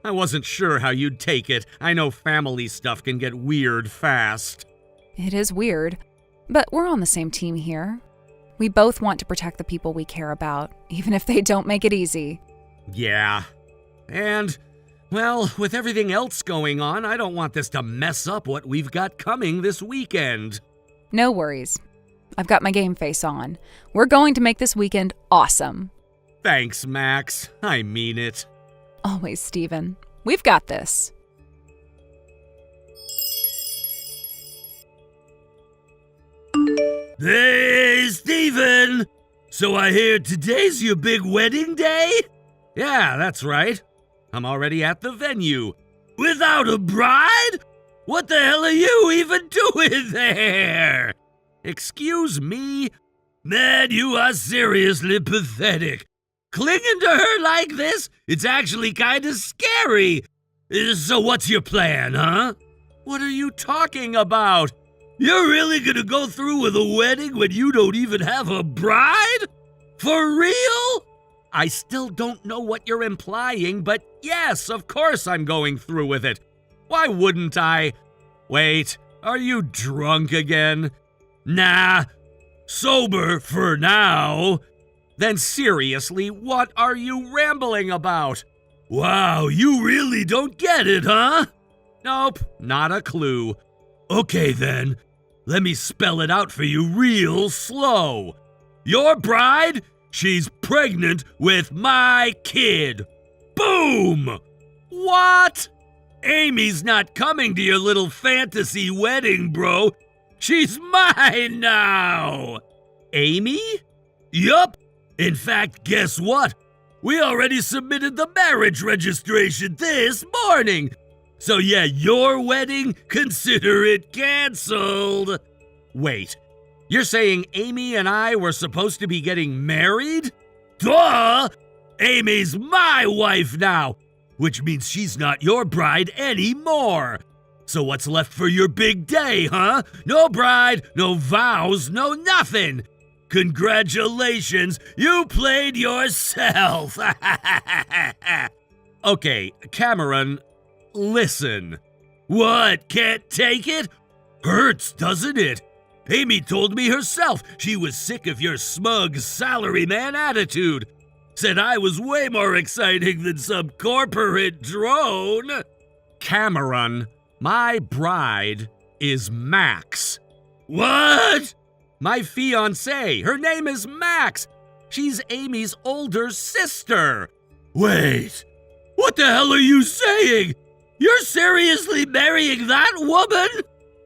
I wasn't sure how you'd take it. I know family stuff can get weird fast. It is weird, but we're on the same team here. We both want to protect the people we care about, even if they don't make it easy. Yeah. And, well, with everything else going on, I don't want this to mess up what we've got coming this weekend. No worries. I've got my game face on. We're going to make this weekend awesome. Thanks, Max. I mean it. Always, Steven. We've got this. Hey, Steven! So I hear today's your big wedding day? Yeah, that's right. I'm already at the venue. Without a bride? What the hell are you even doing there? Excuse me? Man, you are seriously pathetic. Clinging to her like this? It's actually kinda scary. So what's your plan, huh? What are you talking about? You're really gonna go through with a wedding when you don't even have a bride? For real? I still don't know what you're implying, but yes, of course I'm going through with it. Why wouldn't I? Wait, are you drunk again? Nah, sober for now. Then seriously, what are you rambling about? Wow, you really don't get it, huh? Nope, not a clue. Okay then, let me spell it out for you real slow. Your bride, she's pregnant with my kid. Boom! What? Amy's not coming to your little fantasy wedding, bro. She's mine now. Amy? Yup. In fact, guess what? We already submitted the marriage registration this morning. So yeah, your wedding, consider it canceled. Wait, you're saying Amy and I were supposed to be getting married? Duh! Amy's my wife now, which means she's not your bride anymore. So what's left for your big day, huh? No bride, no vows, no nothing. Congratulations, you played yourself. Okay, Cameron, listen. What, can't take it? Hurts, doesn't it? Amy told me herself she was sick of your smug salaryman attitude. Said I was way more exciting than some corporate drone. Cameron, my bride is Max. What? My fiancée. Her name is Max. She's Amy's older sister. Wait, what the hell are you saying? You're seriously marrying that woman?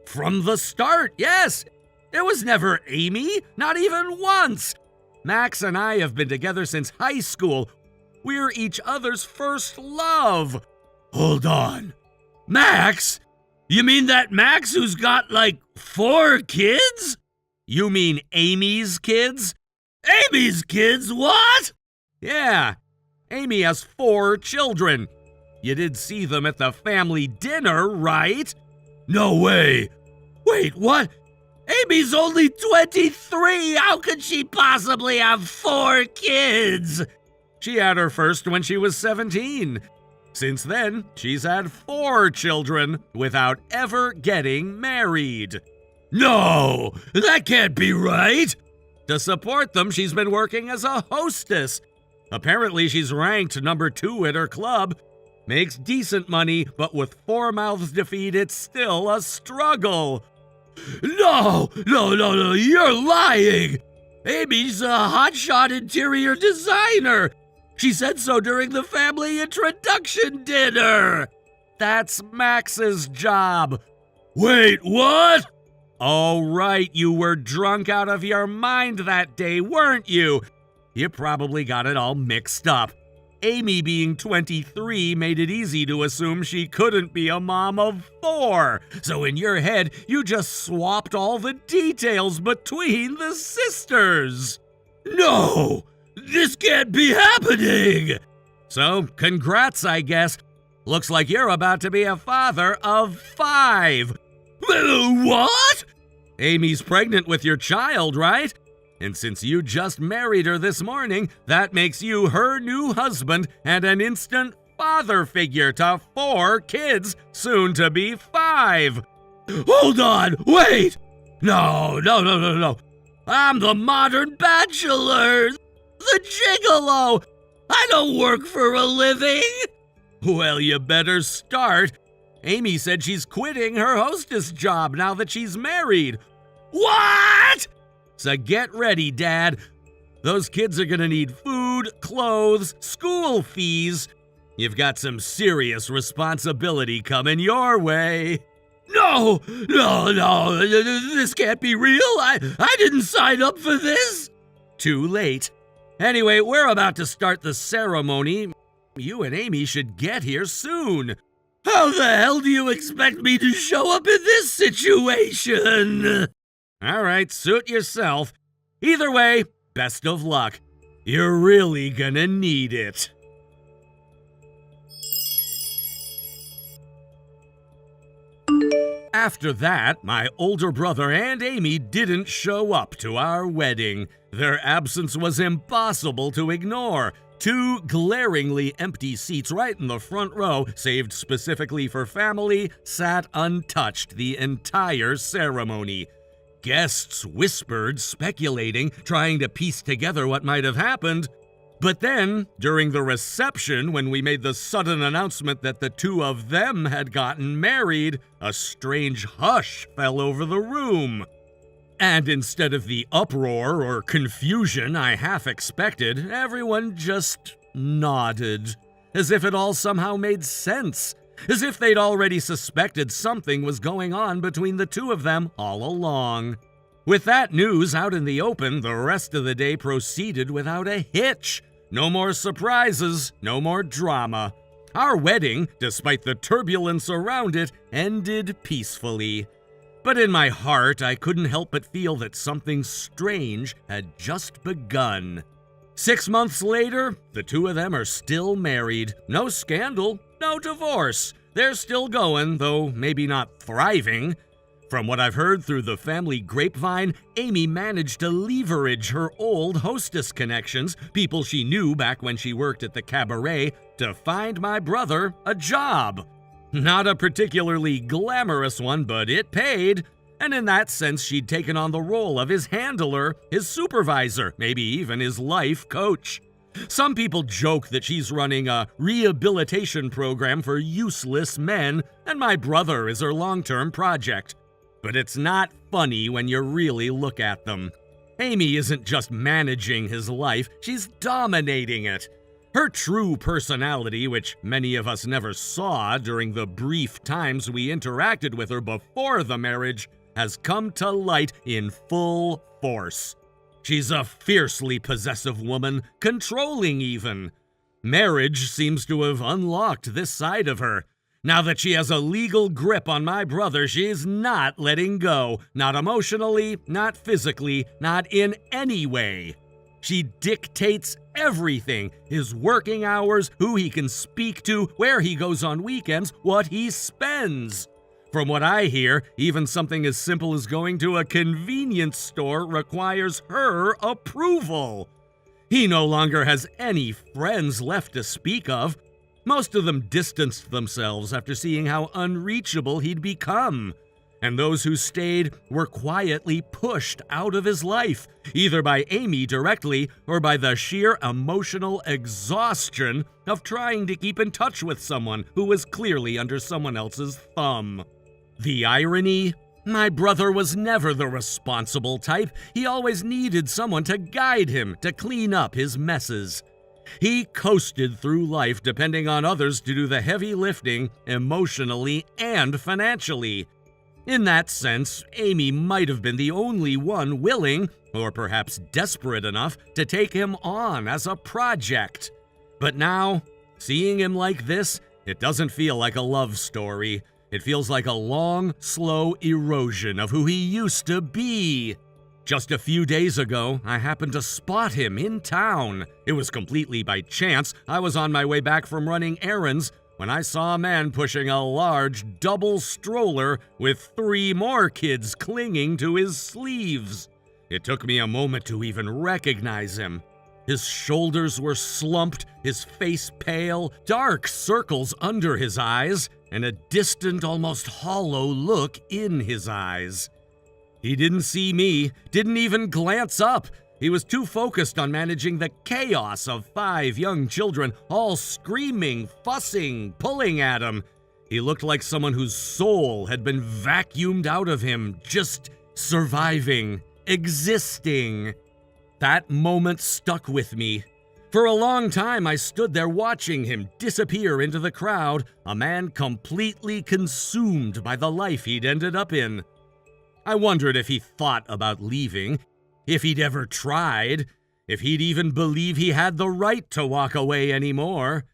From the start, yes. It was never Amy, not even once. Max and I have been together since high school. We're each other's first love. Hold on. Max? You mean that Max who's got like 4 kids? You mean Amy's kids? Amy's kids, what? Yeah, Amy has 4 children. You did see them at the family dinner, right? No way. Wait, what? Amy's only 23. How could she possibly have 4 kids? She had her first when she was 17. Since then, she's had 4 children without ever getting married. No, that can't be right. To support them, she's been working as a hostess. Apparently, she's ranked number 2 at her club. Makes decent money, but with 4 mouths to feed, it's still a struggle. No, you're lying. Amy's a hotshot interior designer. She said so during the family introduction dinner. That's Max's job. Wait, what? Oh, right, you were drunk out of your mind that day, weren't you? You probably got it all mixed up. Amy being 23 made it easy to assume she couldn't be a mom of 4. So in your head, you just swapped all the details between the sisters. No! This can't be happening! So, congrats, I guess. Looks like you're about to be a father of 5. What? Amy's pregnant with your child, right? And since you just married her this morning, that makes you her new husband and an instant father figure to 4 kids, soon to be 5. Hold on, wait! No. I'm the modern bachelor, the gigolo. I don't work for a living. Well, you better start. Amy said she's quitting her hostess job now that she's married. What? So get ready, Dad. Those kids are gonna need food, clothes, school fees. You've got some serious responsibility coming your way. No, this can't be real. I didn't sign up for this. Too late. Anyway, we're about to start the ceremony. You and Amy should get here soon. How the hell do you expect me to show up in this situation? All right, suit yourself. Either way, best of luck. You're really gonna need it. After that, my older brother and Amy didn't show up to our wedding. Their absence was impossible to ignore. 2 glaringly empty seats right in the front row, saved specifically for family, sat untouched the entire ceremony. Guests whispered, speculating, trying to piece together what might have happened. But then, during the reception, when we made the sudden announcement that the 2 of them had gotten married, a strange hush fell over the room. And instead of the uproar or confusion I half expected, everyone just nodded, as if it all somehow made sense, as if they'd already suspected something was going on between the 2 of them all along. With that news out in the open, the rest of the day proceeded without a hitch. No more surprises, no more drama. Our wedding, despite the turbulence around it, ended peacefully. But in my heart, I couldn't help but feel that something strange had just begun. 6 months later, the 2 of them are still married. No scandal, no divorce. They're still going, though maybe not thriving. From what I've heard through the family grapevine, Amy managed to leverage her old hostess connections, people she knew back when she worked at the cabaret, to find my brother a job. Not a particularly glamorous one, but it paid. And in that sense, she'd taken on the role of his handler, his supervisor, maybe even his life coach. Some people joke that she's running a rehabilitation program for useless men, and my brother is her long-term project. But it's not funny when you really look at them. Amy isn't just managing his life, she's dominating it. Her true personality, which many of us never saw during the brief times we interacted with her before the marriage, has come to light in full force. She's a fiercely possessive woman, controlling even. Marriage seems to have unlocked this side of her. Now that she has a legal grip on my brother, she's not letting go. Not emotionally, not physically, not in any way. She dictates everything, his working hours, who he can speak to, where he goes on weekends, what he spends. From what I hear, even something as simple as going to a convenience store requires her approval. He no longer has any friends left to speak of. Most of them distanced themselves after seeing how unreachable he'd become. And those who stayed were quietly pushed out of his life, either by Amy directly or by the sheer emotional exhaustion of trying to keep in touch with someone who was clearly under someone else's thumb. The irony? My brother was never the responsible type. He always needed someone to guide him, to clean up his messes. He coasted through life depending on others to do the heavy lifting emotionally and financially. In that sense, Amy might have been the only one willing, or perhaps desperate enough, to take him on as a project. But now, seeing him like this, it doesn't feel like a love story. It feels like a long, slow erosion of who he used to be. Just a few days ago, I happened to spot him in town. It was completely by chance. I was on my way back from running errands when I saw a man pushing a large double stroller with 3 more kids clinging to his sleeves. It took me a moment to even recognize him. His shoulders were slumped, his face pale, dark circles under his eyes, and a distant, almost hollow look in his eyes. He didn't see me, didn't even glance up. He was too focused on managing the chaos of 5 young children, all screaming, fussing, pulling at him. He looked like someone whose soul had been vacuumed out of him, just surviving, existing. That moment stuck with me. For a long time, I stood there watching him disappear into the crowd, a man completely consumed by the life he'd ended up in. I wondered if he thought about leaving, if he'd ever tried, if he'd even believe he had the right to walk away anymore.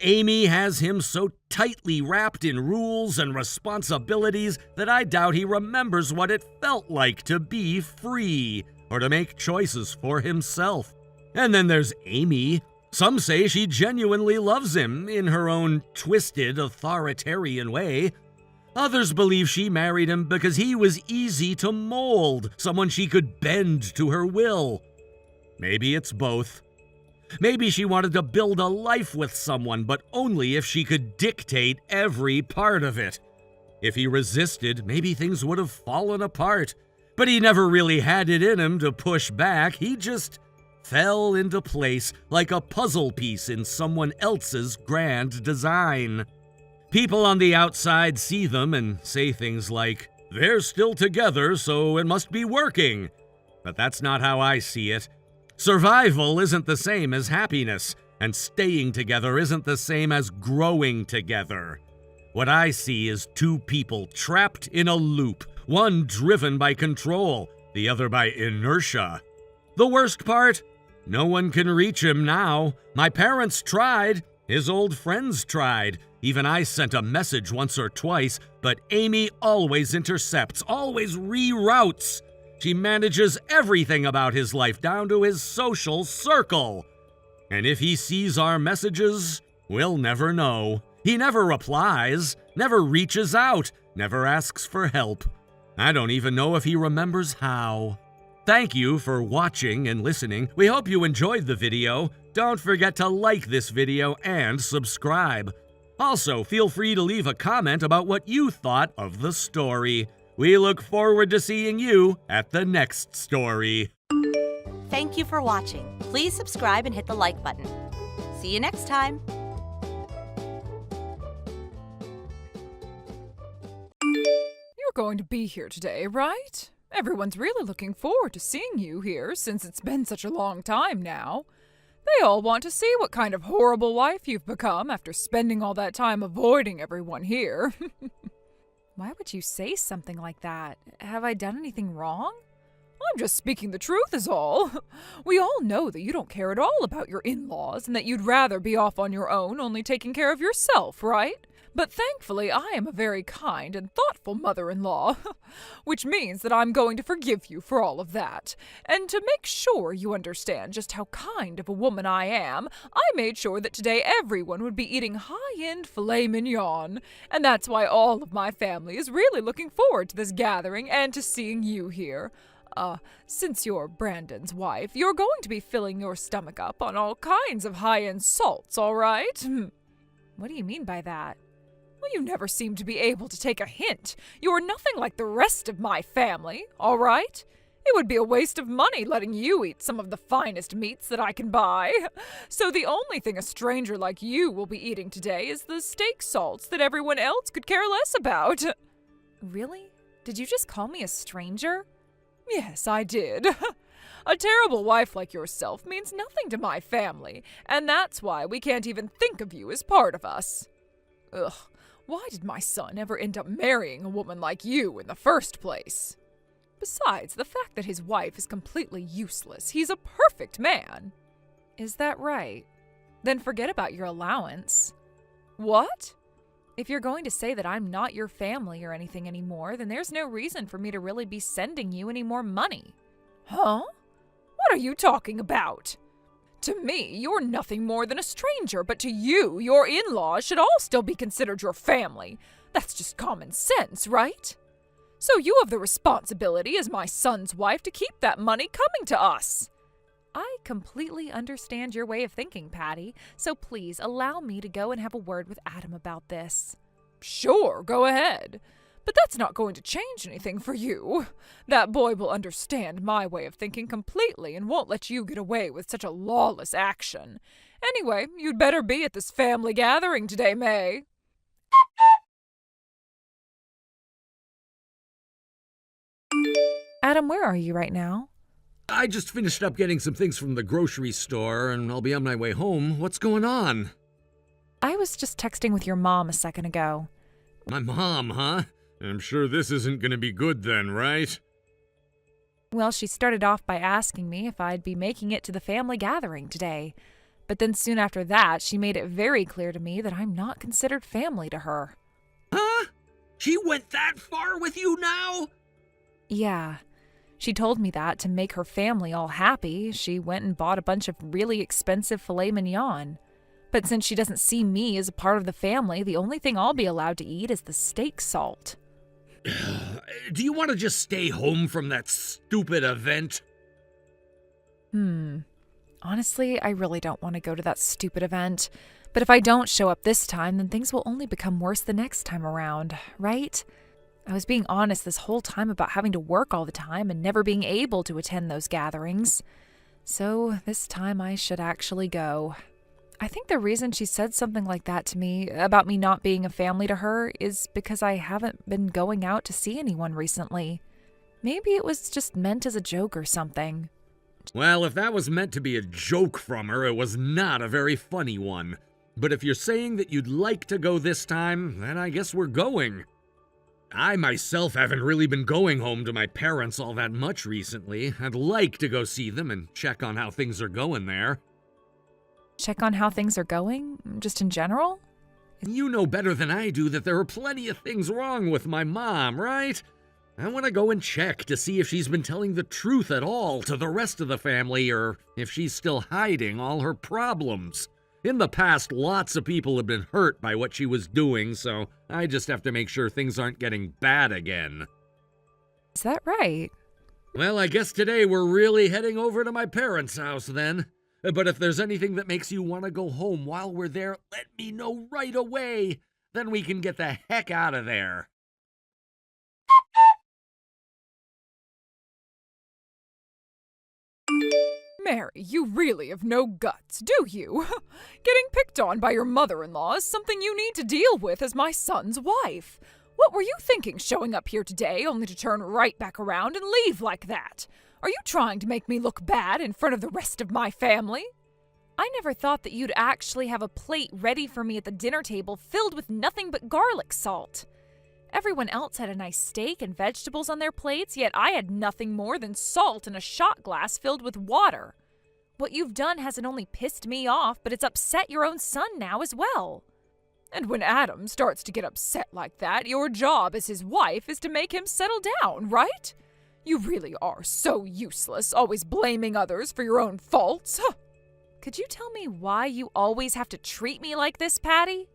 Amy has him so tightly wrapped in rules and responsibilities that I doubt he remembers what it felt like to be free, or to make choices for himself. And then there's Amy. Some say she genuinely loves him in her own twisted, authoritarian way. Others believe she married him because he was easy to mold, someone she could bend to her will. Maybe it's both. Maybe she wanted to build a life with someone, but only if she could dictate every part of it. If he resisted, maybe things would have fallen apart. But he never really had it in him to push back. He just fell into place like a puzzle piece in someone else's grand design. People on the outside see them and say things like, "They're still together, so it must be working." But that's not how I see it. Survival isn't the same as happiness, and staying together isn't the same as growing together. What I see is 2 people trapped in a loop, one driven by control, the other by inertia. The worst part? No one can reach him now. My parents tried. His old friends tried. Even I sent a message once or twice, but Amy always intercepts, always reroutes. She manages everything about his life down to his social circle. And if he sees our messages, we'll never know. He never replies, never reaches out, never asks for help. I don't even know if he remembers how. Thank you for watching and listening. We hope you enjoyed the video. Don't forget to like this video and subscribe. Also, feel free to leave a comment about what you thought of the story. We look forward to seeing you at the next story. Thank you for watching. Please subscribe and hit the like button. See you next time. You're going to be here today, right? Everyone's really looking forward to seeing you here since it's been such a long time now. They all want to see what kind of horrible wife you've become after spending all that time avoiding everyone here. Why would you say something like that? Have I done anything wrong? I'm just speaking the truth is all. We all know that you don't care at all about your in-laws and that you'd rather be off on your own, only taking care of yourself, right? But thankfully, I am a very kind and thoughtful mother-in-law, which means that I'm going to forgive you for all of that. And to make sure you understand just how kind of a woman I am, I made sure that today everyone would be eating high-end filet mignon. And that's why all of my family is really looking forward to this gathering and to seeing you here. Since you're Brandon's wife, you're going to be filling your stomach up on all kinds of high-end salts, all right? What do you mean by that? Well, you never seem to be able to take a hint. You're nothing like the rest of my family, all right? It would be a waste of money letting you eat some of the finest meats that I can buy. So the only thing a stranger like you will be eating today is the steak salts that everyone else could care less about. Really? Did you just call me a stranger? Yes, I did. A terrible wife like yourself means nothing to my family, and that's why we can't even think of you as part of us. Ugh, why did my son ever end up marrying a woman like you in the first place? Besides, the fact that his wife is completely useless, he's a perfect man. Is that right? Then forget about your allowance. What? If you're going to say that I'm not your family or anything anymore, then there's no reason for me to really be sending you any more money. Huh? What are you talking about? To me, you're nothing more than a stranger, but to you, your in-laws should all still be considered your family. That's just common sense, right? So you have the responsibility as my son's wife to keep that money coming to us. I completely understand your way of thinking, Patty, so please allow me to go and have a word with Adam about this. Sure, go ahead. But that's not going to change anything for you. That boy will understand my way of thinking completely and won't let you get away with such a lawless action. Anyway, you'd better be at this family gathering today, May. Adam, where are you right now? I just finished up getting some things from the grocery store, and I'll be on my way home. What's going on? I was just texting with your mom a second ago. My mom, huh? I'm sure this isn't going to be good then, right? Well, she started off by asking me if I'd be making it to the family gathering today. But then soon after that, she made it very clear to me that I'm not considered family to her. Huh? She went that far with you now? Yeah. She told me that to make her family all happy, she went and bought a bunch of really expensive filet mignon. But since she doesn't see me as a part of the family, the only thing I'll be allowed to eat is the steak salt. Do you want to just stay home from that stupid event? Honestly, I really don't want to go to that stupid event. But if I don't show up this time, then things will only become worse the next time around, right? I was being honest this whole time about having to work all the time and never being able to attend those gatherings. So this time I should actually go. I think the reason she said something like that to me, about me not being a family to her, is because I haven't been going out to see anyone recently. Maybe it was just meant as a joke or something. Well, if that was meant to be a joke from her, it was not a very funny one. But if you're saying that you'd like to go this time, then I guess we're going. I myself haven't really been going home to my parents all that much recently. I'd like to go see them and check on how things are going there. Check on how things are going? Just in general? You know better than I do that there are plenty of things wrong with my mom, right? I want to go and check to see if she's been telling the truth at all to the rest of the family, or if she's still hiding all her problems. In the past, lots of people have been hurt by what she was doing, so I just have to make sure things aren't getting bad again. Is that right? Well, I guess today we're really heading over to my parents' house then. But if there's anything that makes you want to go home while we're there, let me know right away. Then we can get the heck out of there. Mary, you really have no guts, do you? Getting picked on by your mother-in-law is something you need to deal with as my son's wife. What were you thinking showing up here today only to turn right back around and leave like that? Are you trying to make me look bad in front of the rest of my family? I never thought that you'd actually have a plate ready for me at the dinner table filled with nothing but garlic salt. Everyone else had a nice steak and vegetables on their plates, yet I had nothing more than salt and a shot glass filled with water. What you've done hasn't only pissed me off, but it's upset your own son now as well. And when Adam starts to get upset like that, your job as his wife is to make him settle down, right? You really are so useless, always blaming others for your own faults. Could you tell me why you always have to treat me like this, Patty?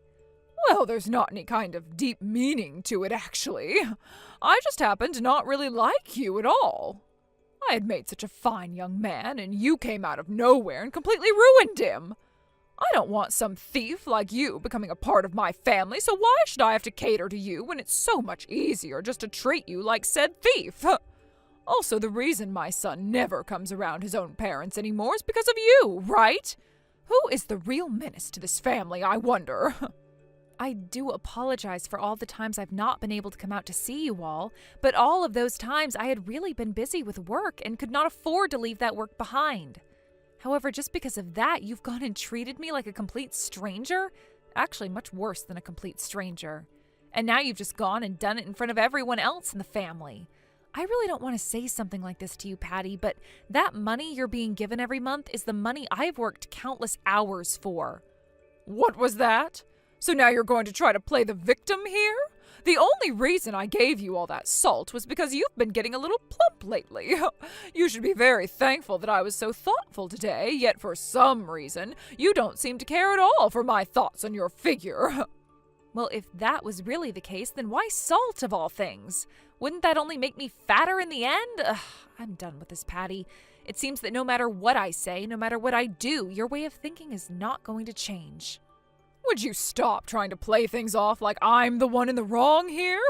Well, there's not any kind of deep meaning to it, actually. I just happen to not really like you at all. I had made such a fine young man, and you came out of nowhere and completely ruined him. I don't want some thief like you becoming a part of my family, so why should I have to cater to you when it's so much easier just to treat you like said thief? Also, the reason my son never comes around his own parents anymore is because of you, right? Who is the real menace to this family, I wonder? I do apologize for all the times I've not been able to come out to see you all, but all of those times I had really been busy with work and could not afford to leave that work behind. However, just because of that, you've gone and treated me like a complete stranger? Actually, much worse than a complete stranger. And now you've just gone and done it in front of everyone else in the family. I really don't want to say something like this to you, Patty, but that money you're being given every month is the money I've worked countless hours for. What was that? So now you're going to try to play the victim here? The only reason I gave you all that salt was because you've been getting a little plump lately. You should be very thankful that I was so thoughtful today, yet for some reason, you don't seem to care at all for my thoughts on your figure. Well, if that was really the case, then why salt of all things? Wouldn't that only make me fatter in the end? Ugh, I'm done with this, Patty. It seems that no matter what I say, no matter what I do, your way of thinking is not going to change. Would you stop trying to play things off like I'm the one in the wrong here?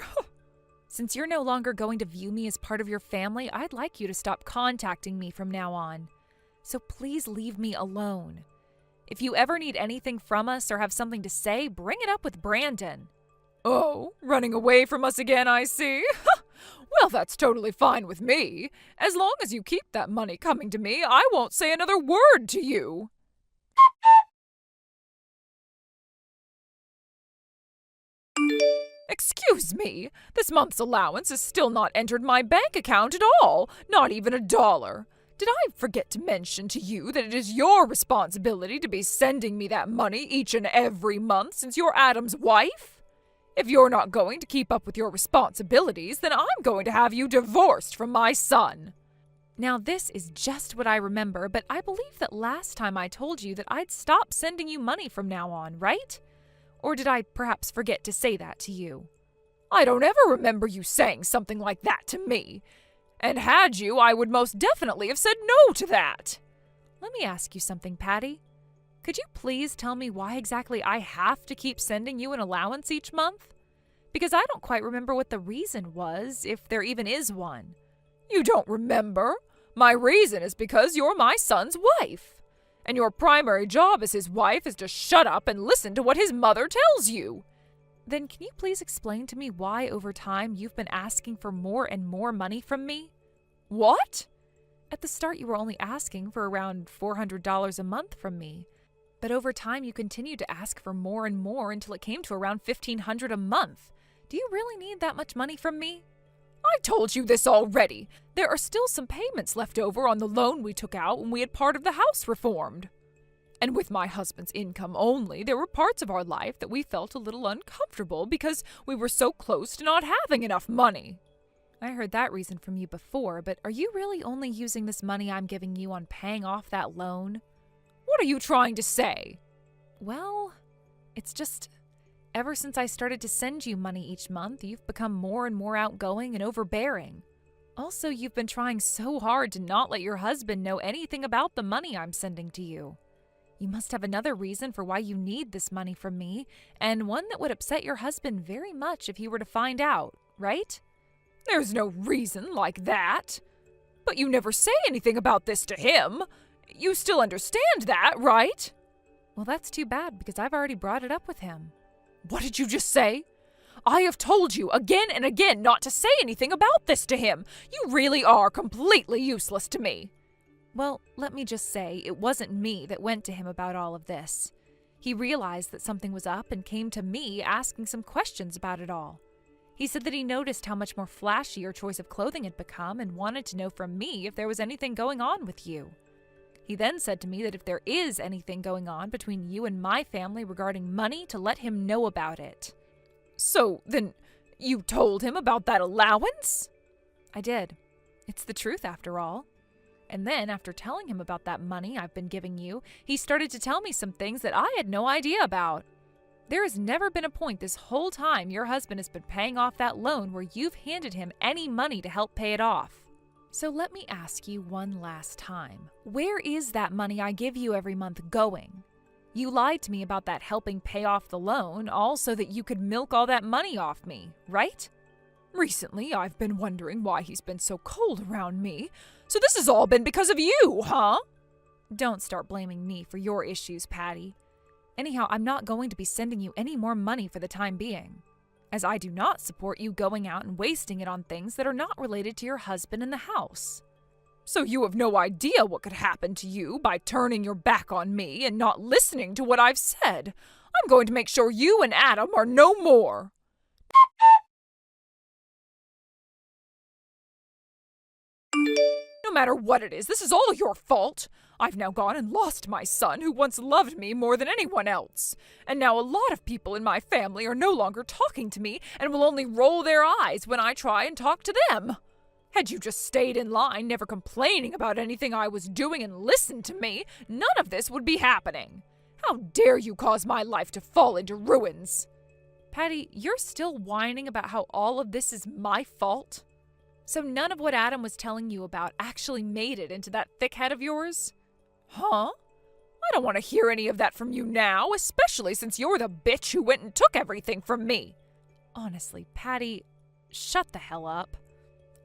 Since you're no longer going to view me as part of your family, I'd like you to stop contacting me from now on. So please leave me alone. If you ever need anything from us or have something to say, bring it up with Brandon. Oh, running away from us again, I see. Well, that's totally fine with me. As long as you keep that money coming to me, I won't say another word to you. Excuse me, this month's allowance has still not entered my bank account at all, not even $1. Did I forget to mention to you that it is your responsibility to be sending me that money each and every month since you're Adam's wife? If you're not going to keep up with your responsibilities, then I'm going to have you divorced from my son. Now, this is just what I remember, but I believe that last time I told you that I'd stop sending you money from now on, right? Or did I perhaps forget to say that to you? I don't ever remember you saying something like that to me. And had you, I would most definitely have said no to that. Let me ask you something, Patty. Could you please tell me why exactly I have to keep sending you an allowance each month? Because I don't quite remember what the reason was, if there even is one. You don't remember? My reason is because you're my son's wife. And your primary job as his wife is to shut up and listen to what his mother tells you. Then can you please explain to me why over time you've been asking for more and more money from me? What? At the start you were only asking for around $400 a month from me. But over time you continued to ask for more and more until it came to around $1,500 a month. Do you really need that much money from me? I told you this already. There are still some payments left over on the loan we took out when we had part of the house reformed. And with my husband's income only, there were parts of our life that we felt a little uncomfortable because we were so close to not having enough money. I heard that reason from you before, but are you really only using this money I'm giving you on paying off that loan? What are you trying to say? Well, it's just, ever since I started to send you money each month, you've become more and more outgoing and overbearing. Also, you've been trying so hard to not let your husband know anything about the money I'm sending to you. You must have another reason for why you need this money from me, and one that would upset your husband very much if he were to find out, right? There's no reason like that. But you never say anything about this to him. You still understand that, right? Well, that's too bad because I've already brought it up with him. What did you just say? I have told you again and again not to say anything about this to him. You really are completely useless to me. Well, let me just say, it wasn't me that went to him about all of this. He realized that something was up and came to me asking some questions about it all. He said that he noticed how much more flashy your choice of clothing had become and wanted to know from me if there was anything going on with you. He then said to me that if there is anything going on between you and my family regarding money, to let him know about it. So, then, you told him about that allowance? I did. It's the truth, after all. And then, after telling him about that money I've been giving you, he started to tell me some things that I had no idea about. There has never been a point this whole time your husband has been paying off that loan where you've handed him any money to help pay it off. So let me ask you one last time. Where is that money I give you every month going? You lied to me about that helping pay off the loan, all so that you could milk all that money off me, right? Recently, I've been wondering why he's been so cold around me. So this has all been because of you, huh? Don't start blaming me for your issues, Patty. Anyhow, I'm not going to be sending you any more money for the time being, as I do not support you going out and wasting it on things that are not related to your husband in the house. So you have no idea what could happen to you by turning your back on me and not listening to what I've said. I'm going to make sure you and Adam are no more. No matter what it is, this is all your fault. I've now gone and lost my son, who once loved me more than anyone else. And now a lot of people in my family are no longer talking to me and will only roll their eyes when I try and talk to them. Had you just stayed in line, never complaining about anything I was doing and listened to me, none of this would be happening. How dare you cause my life to fall into ruins? Patty, you're still whining about how all of this is my fault? So none of what Adam was telling you about actually made it into that thick head of yours? Huh? I don't want to hear any of that from you now, especially since you're the bitch who went and took everything from me. Honestly, Patty, shut the hell up.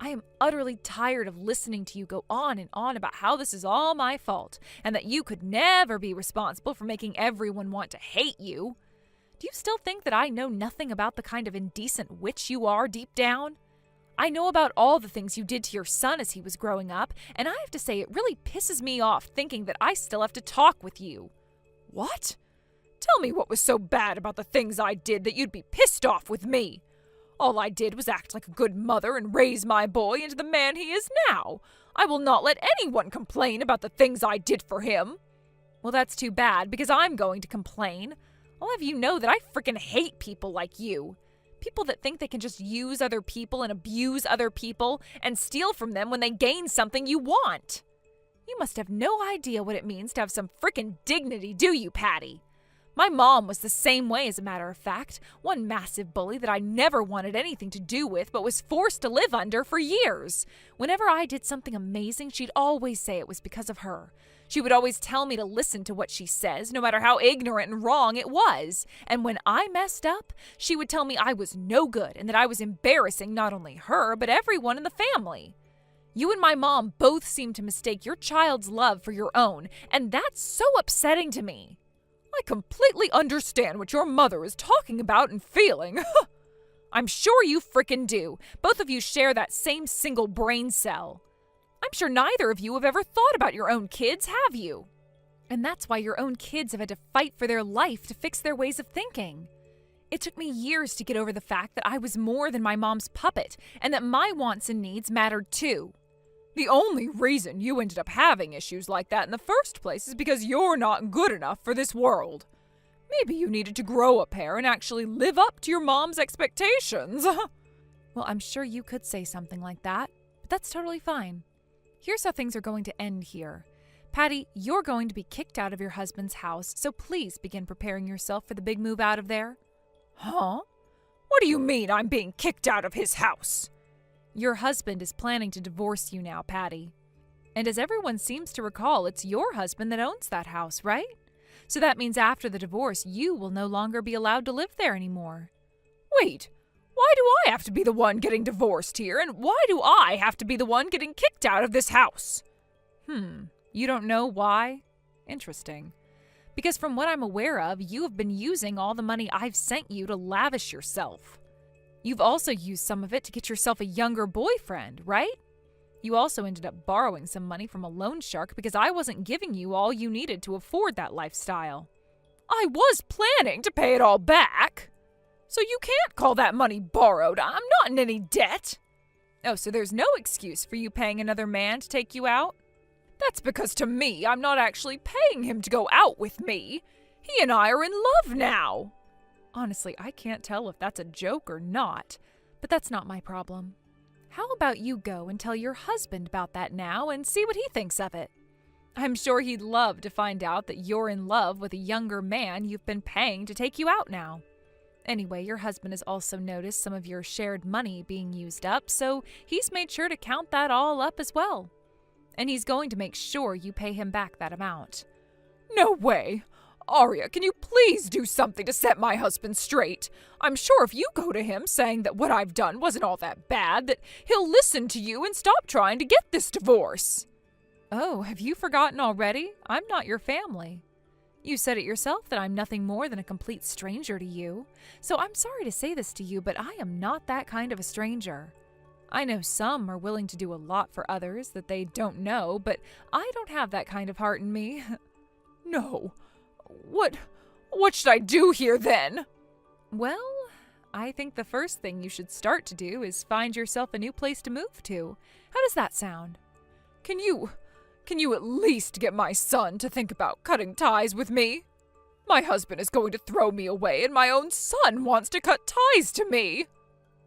I am utterly tired of listening to you go on and on about how this is all my fault and that you could never be responsible for making everyone want to hate you. Do you still think that I know nothing about the kind of indecent witch you are deep down? I know about all the things you did to your son as he was growing up, and I have to say it really pisses me off thinking that I still have to talk with you. What? Tell me what was so bad about the things I did that you'd be pissed off with me. All I did was act like a good mother and raise my boy into the man he is now. I will not let anyone complain about the things I did for him. Well, that's too bad, because I'm going to complain. I'll have you know that I frickin' hate people like you. People that think they can just use other people and abuse other people and steal from them when they gain something you want. You must have no idea what it means to have some frickin' dignity, do you, Patty? My mom was the same way, as a matter of fact. One massive bully that I never wanted anything to do with but was forced to live under for years. Whenever I did something amazing, she'd always say it was because of her. She would always tell me to listen to what she says, no matter how ignorant and wrong it was. And when I messed up, she would tell me I was no good and that I was embarrassing not only her, but everyone in the family. You and my mom both seem to mistake your child's love for your own, and that's so upsetting to me. I completely understand what your mother is talking about and feeling. I'm sure you frickin' do. Both of you share that same single brain cell. I'm sure neither of you have ever thought about your own kids, have you? And that's why your own kids have had to fight for their life to fix their ways of thinking. It took me years to get over the fact that I was more than my mom's puppet and that my wants and needs mattered too. The only reason you ended up having issues like that in the first place is because you're not good enough for this world. Maybe you needed to grow a pair and actually live up to your mom's expectations. Well, I'm sure you could say something like that, but that's totally fine. Here's how things are going to end here. Patty, you're going to be kicked out of your husband's house, so please begin preparing yourself for the big move out of there. Huh? What do you mean I'm being kicked out of his house? Your husband is planning to divorce you now, Patty. And as everyone seems to recall, it's your husband that owns that house, right? So that means after the divorce, you will no longer be allowed to live there anymore. Wait, why do I have to be the one getting divorced here, and why do I have to be the one getting kicked out of this house? You don't know why? Interesting. Because from what I'm aware of, you have been using all the money I've sent you to lavish yourself. You've also used some of it to get yourself a younger boyfriend, right? You also ended up borrowing some money from a loan shark because I wasn't giving you all you needed to afford that lifestyle. I was planning to pay it all back. So you can't call that money borrowed. I'm not in any debt. Oh, so there's no excuse for you paying another man to take you out? That's because to me, I'm not actually paying him to go out with me. He and I are in love now. Honestly, I can't tell if that's a joke or not, but that's not my problem. How about you go and tell your husband about that now and see what he thinks of it? I'm sure he'd love to find out that you're in love with a younger man you've been paying to take you out now. Anyway, your husband has also noticed some of your shared money being used up, so he's made sure to count that all up as well. And he's going to make sure you pay him back that amount. No way! Arya, can you please do something to set my husband straight? I'm sure if you go to him saying that what I've done wasn't all that bad, that he'll listen to you and stop trying to get this divorce. Oh, have you forgotten already? I'm not your family. You said it yourself that I'm nothing more than a complete stranger to you. So I'm sorry to say this to you, but I am not that kind of a stranger. I know some are willing to do a lot for others that they don't know, but I don't have that kind of heart in me. No. What should I do here then? Well, I think the first thing you should start to do is find yourself a new place to move to. How does that sound? Can you at least get my son to think about cutting ties with me? My husband is going to throw me away, and my own son wants to cut ties to me.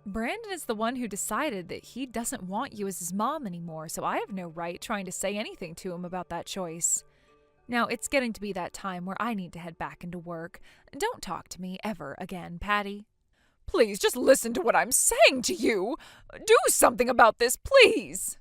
Brandon is the one who decided that he doesn't want you as his mom anymore, so I have no right trying to say anything to him about that choice. Now, it's getting to be that time where I need to head back into work. Don't talk to me ever again, Patty. Please, just listen to what I'm saying to you. Do something about this, please.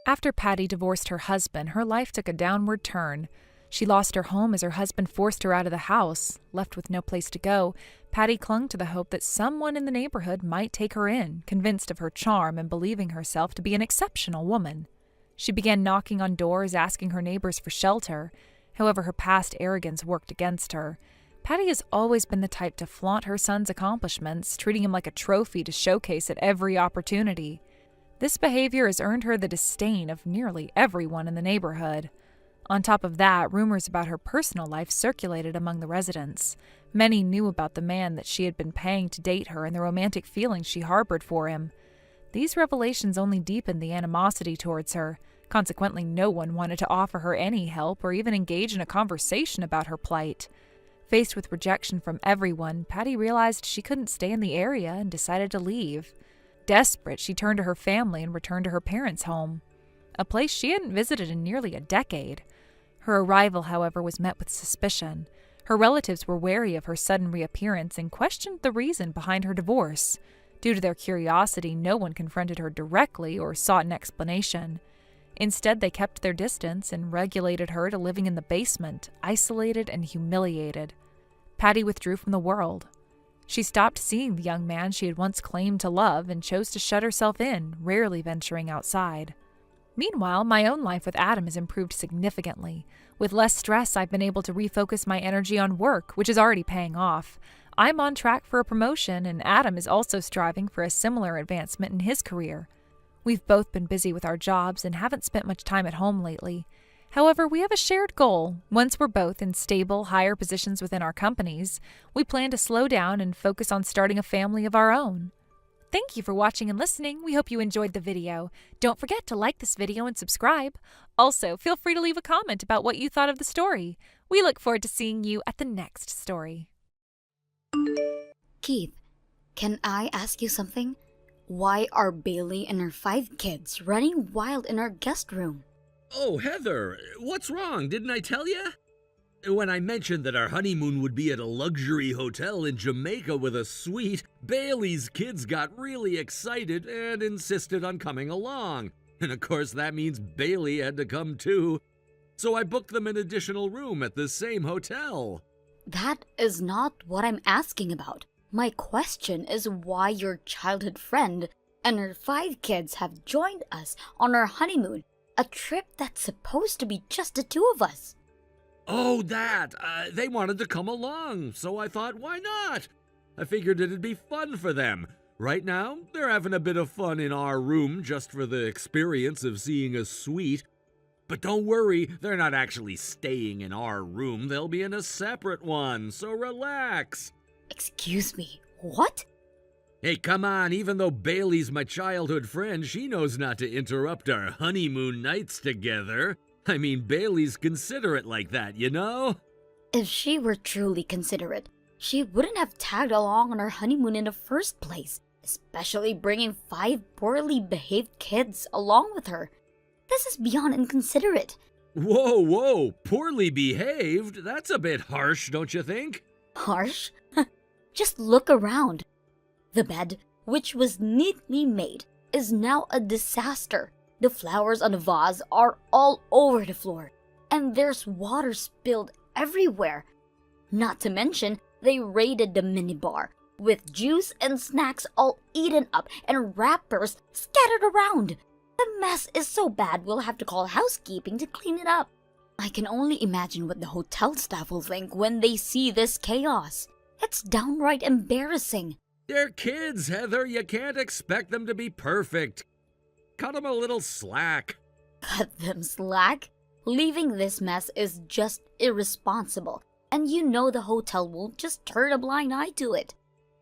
After Patty divorced her husband, her life took a downward turn. She lost her home as her husband forced her out of the house. Left with no place to go, Patty clung to the hope that someone in the neighborhood might take her in, convinced of her charm and believing herself to be an exceptional woman. She began knocking on doors, asking her neighbors for shelter. However, her past arrogance worked against her. Patty has always been the type to flaunt her son's accomplishments, treating him like a trophy to showcase at every opportunity. This behavior has earned her the disdain of nearly everyone in the neighborhood. On top of that, rumors about her personal life circulated among the residents. Many knew about the man that she had been paying to date her and the romantic feelings she harbored for him. These revelations only deepened the animosity towards her. Consequently, no one wanted to offer her any help or even engage in a conversation about her plight. Faced with rejection from everyone, Patty realized she couldn't stay in the area and decided to leave. Desperate, she turned to her family and returned to her parents' home, a place she hadn't visited in nearly a decade. Her arrival, however, was met with suspicion. Her relatives were wary of her sudden reappearance and questioned the reason behind her divorce. Due to their curiosity, no one confronted her directly or sought an explanation. Instead, they kept their distance and regulated her to living in the basement, isolated and humiliated. Patty withdrew from the world. She stopped seeing the young man she had once claimed to love and chose to shut herself in, rarely venturing outside. Meanwhile, my own life with Adam has improved significantly. With less stress, I've been able to refocus my energy on work, which is already paying off. I'm on track for a promotion, and Adam is also striving for a similar advancement in his career. We've both been busy with our jobs and haven't spent much time at home lately. However, we have a shared goal. Once we're both in stable, higher positions within our companies, we plan to slow down and focus on starting a family of our own. Thank you for watching and listening. We hope you enjoyed the video. Don't forget to like this video and subscribe. Also, feel free to leave a comment about what you thought of the story. We look forward to seeing you at the next story. Keith, can I ask you something? Why are Bailey and her 5 kids running wild in our guest room? Oh, Heather, what's wrong? Didn't I tell you? When I mentioned that our honeymoon would be at a luxury hotel in Jamaica with a suite, Bailey's kids got really excited and insisted on coming along. And of course that means Bailey had to come too. So I booked them an additional room at the same hotel. That is not what I'm asking about. My question is why your childhood friend and her 5 kids have joined us on our honeymoon, a trip that's supposed to be just the 2 of us. Oh, that! They wanted to come along, so I thought, why not? I figured it'd be fun for them. Right now, they're having a bit of fun in our room just for the experience of seeing a suite. But don't worry, they're not actually staying in our room. They'll be in a separate one, so relax. Excuse me, what? Hey, come on, even though Bailey's my childhood friend, she knows not to interrupt our honeymoon nights together. I mean, Bailey's considerate like that, you know? If she were truly considerate, she wouldn't have tagged along on our honeymoon in the first place, especially bringing 5 poorly behaved kids along with her. This is beyond inconsiderate. Whoa, poorly behaved? That's a bit harsh, don't you think? Harsh? Just look around. The bed, which was neatly made, is now a disaster. The flowers on the vase are all over the floor, and there's water spilled everywhere. Not to mention, they raided the minibar, with juice and snacks all eaten up and wrappers scattered around. The mess is so bad we'll have to call housekeeping to clean it up. I can only imagine what the hotel staff will think when they see this chaos. It's downright embarrassing. They're kids, Heather. You can't expect them to be perfect. Cut them a little slack. Cut them slack? Leaving this mess is just irresponsible, and you know the hotel won't just turn a blind eye to it.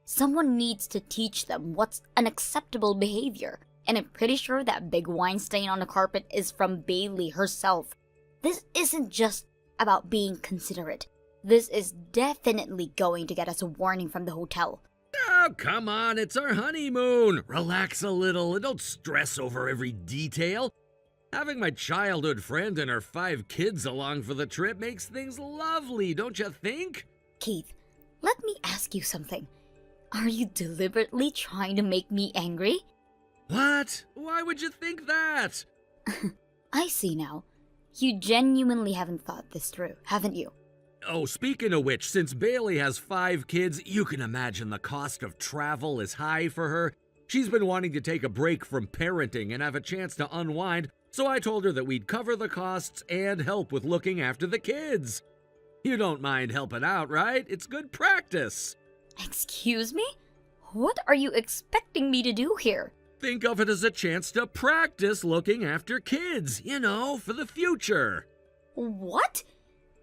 Someone needs to teach them what's unacceptable behavior, and I'm pretty sure that big wine stain on the carpet is from Bailey herself. This isn't just about being considerate. This is definitely going to get us a warning from the hotel. Oh, come on, it's our honeymoon. Relax a little and don't stress over every detail. Having my childhood friend and her 5 kids along for the trip makes things lovely, don't you think? Keith, let me ask you something. Are you deliberately trying to make me angry? What? Why would you think that? I see now. You genuinely haven't thought this through, haven't you? Oh, speaking of which, since Bailey has 5 kids, you can imagine the cost of travel is high for her. She's been wanting to take a break from parenting and have a chance to unwind, so I told her that we'd cover the costs and help with looking after the kids. You don't mind helping out, right? It's good practice. Excuse me? What are you expecting me to do here? Think of it as a chance to practice looking after kids, for the future. What?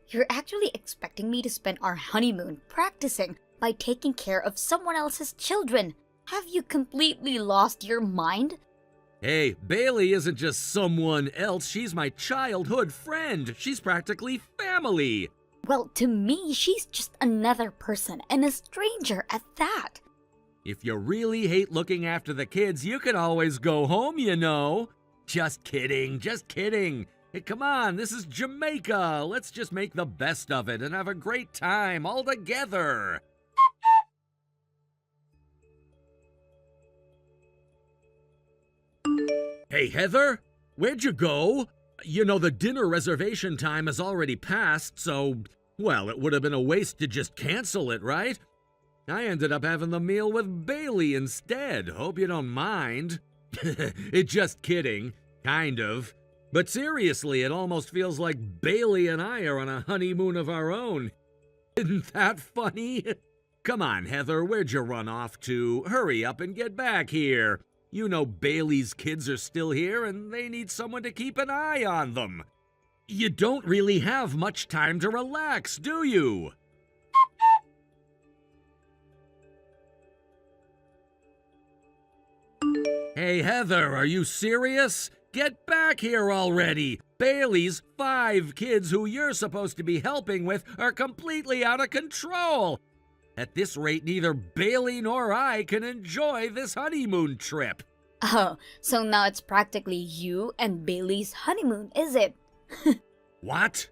You're actually expecting me to spend our honeymoon practicing by taking care of someone else's children? Have you completely lost your mind? Hey, Bailey isn't just someone else, she's my childhood friend. She's practically family. Well, to me, she's just another person and a stranger at that. If you really hate looking after the kids, you can always go home. Just kidding, just kidding. Hey, come on, this is Jamaica. Let's just make the best of it and have a great time all together. Hey, Heather, where'd you go? The dinner reservation time has already passed, so, it would have been a waste to just cancel it, right? I ended up having the meal with Bailey instead. Hope you don't mind. Just kidding, kind of. But seriously, it almost feels like Bailey and I are on a honeymoon of our own. Isn't that funny? Come on, Heather, where'd you run off to? Hurry up and get back here. Bailey's kids are still here and they need someone to keep an eye on them. You don't really have much time to relax, do you? Hey, Heather, are you serious? Get back here already! Bailey's 5 kids who you're supposed to be helping with are completely out of control! At this rate, neither Bailey nor I can enjoy this honeymoon trip. Oh, so now it's practically you and Bailey's honeymoon, is it? What?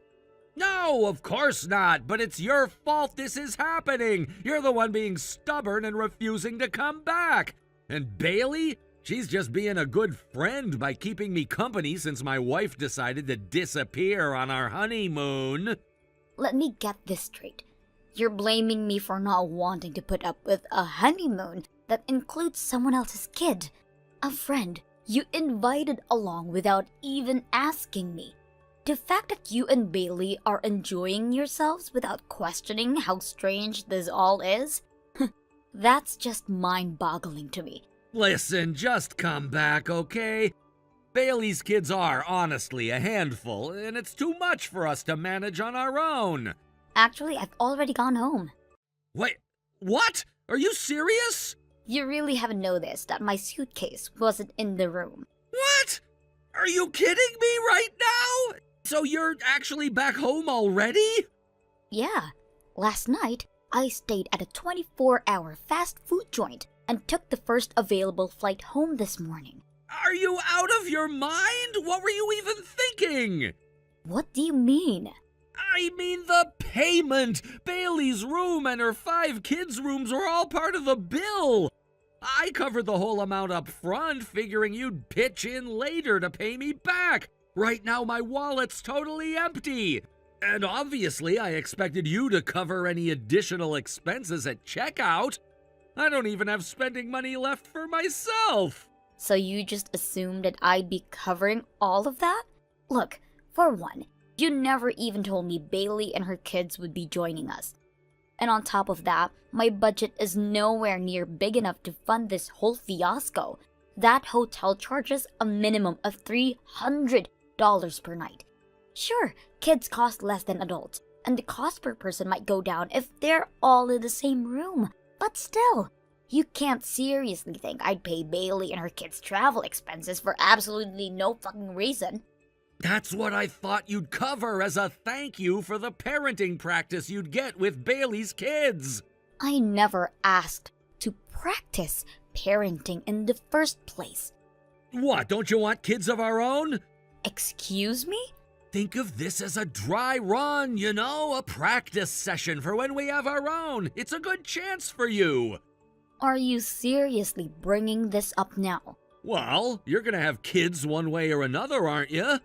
No, of course not, but it's your fault this is happening. You're the one being stubborn and refusing to come back. And Bailey? She's just being a good friend by keeping me company since my wife decided to disappear on our honeymoon. Let me get this straight. You're blaming me for not wanting to put up with a honeymoon that includes someone else's kid. A friend you invited along without even asking me. The fact that you and Bailey are enjoying yourselves without questioning how strange this all is, that's just mind-boggling to me. Listen, just come back, okay? Bailey's kids are, honestly, a handful, and it's too much for us to manage on our own. Actually, I've already gone home. Wait, what? Are you serious? You really haven't noticed that my suitcase wasn't in the room. What? Are you kidding me right now? So you're actually back home already? Yeah. Last night, I stayed at a 24-hour fast food joint and took the first available flight home this morning. Are you out of your mind? What were you even thinking? What do you mean? I mean the payment! Bailey's room and her 5 kids' rooms were all part of the bill! I covered the whole amount up front, figuring you'd pitch in later to pay me back. Right now my wallet's totally empty. And obviously I expected you to cover any additional expenses at checkout. I don't even have spending money left for myself. So you just assumed that I'd be covering all of that? Look, for one, you never even told me Bailey and her kids would be joining us. And on top of that, my budget is nowhere near big enough to fund this whole fiasco. That hotel charges a minimum of $300 per night. Sure, kids cost less than adults, and the cost per person might go down if they're all in the same room. But still, you can't seriously think I'd pay Bailey and her kids' travel expenses for absolutely no fucking reason. That's what I thought you'd cover as a thank you for the parenting practice you'd get with Bailey's kids. I never asked to practice parenting in the first place. What, don't you want kids of our own? Excuse me? Think of this as a dry run, a practice session for when we have our own. It's a good chance for you. Are you seriously bringing this up now? Well, you're gonna have kids one way or another, aren't you?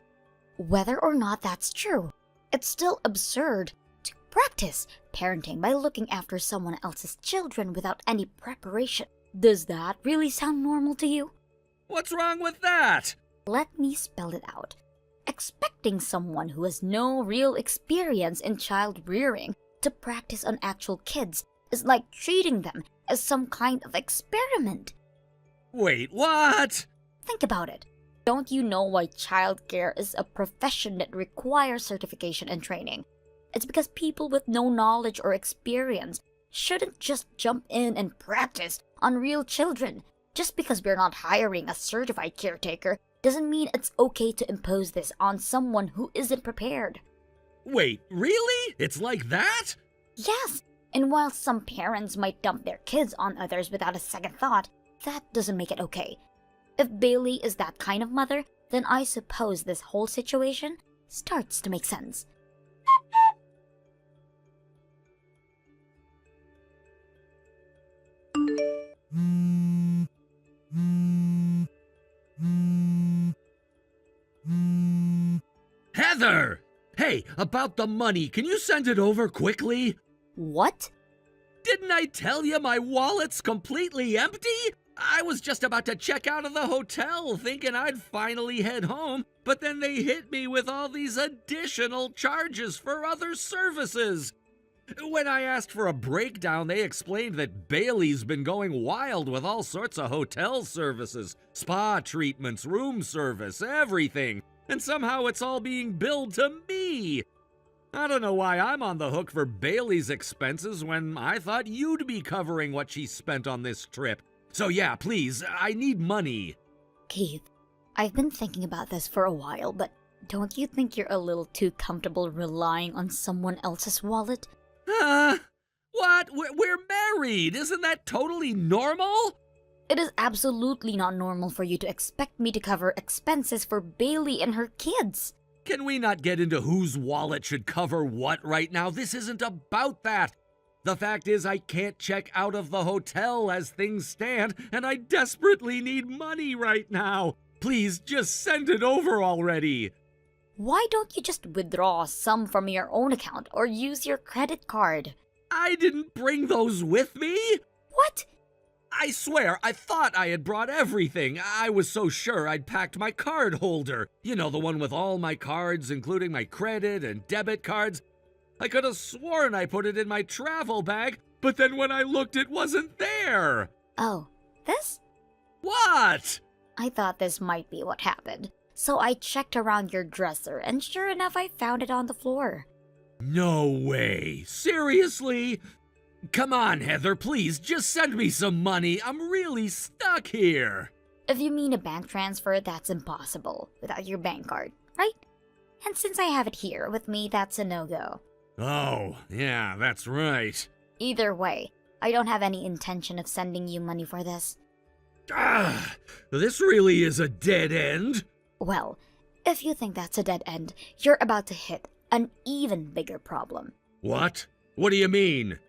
Whether or not that's true, it's still absurd to practice parenting by looking after someone else's children without any preparation. Does that really sound normal to you? What's wrong with that? Let me spell it out. Expecting someone who has no real experience in child rearing to practice on actual kids is like treating them as some kind of experiment. Wait, what? Think about it. Don't you know why childcare is a profession that requires certification and training? It's because people with no knowledge or experience shouldn't just jump in and practice on real children. Just because we're not hiring a certified caretaker doesn't mean it's okay to impose this on someone who isn't prepared. Wait, really? It's like that? Yes, and while some parents might dump their kids on others without a second thought, that doesn't make it okay. If Bailey is that kind of mother, then I suppose this whole situation starts to make sense. Heather! Hey, about the money, can you send it over quickly? What? Didn't I tell you my wallet's completely empty? I was just about to check out of the hotel thinking I'd finally head home, but then they hit me with all these additional charges for other services. When I asked for a breakdown, they explained that Bailey's been going wild with all sorts of hotel services, spa treatments, room service, everything, and somehow it's all being billed to me. I don't know why I'm on the hook for Bailey's expenses when I thought you'd be covering what she spent on this trip. So yeah, please, I need money. Keith, I've been thinking about this for a while, but don't you think you're a little too comfortable relying on someone else's wallet? What? We're married. Isn't that totally normal? It is absolutely not normal for you to expect me to cover expenses for Bailey and her kids. Can we not get into whose wallet should cover what right now? This isn't about that. The fact is, I can't check out of the hotel as things stand, and I desperately need money right now. Please, just send it over already. Why don't you just withdraw some from your own account or use your credit card? I didn't bring those with me. What? I swear, I thought I had brought everything. I was so sure I'd packed my card holder. You know, the one with all my cards, including my credit and debit cards. I could have sworn I put it in my travel bag, but then when I looked, it wasn't there. Oh, this? What? I thought this might be what happened. So I checked around your dresser, and sure enough, I found it on the floor. No way. Seriously? Come on, Heather, please, just send me some money. I'm really stuck here. If you mean a bank transfer, that's impossible without your bank card, right? And since I have it here with me, that's a no-go. Oh, yeah, that's right. Either way, I don't have any intention of sending you money for this. This really is a dead end. Well, if you think that's a dead end, you're about to hit an even bigger problem. What? What do you mean?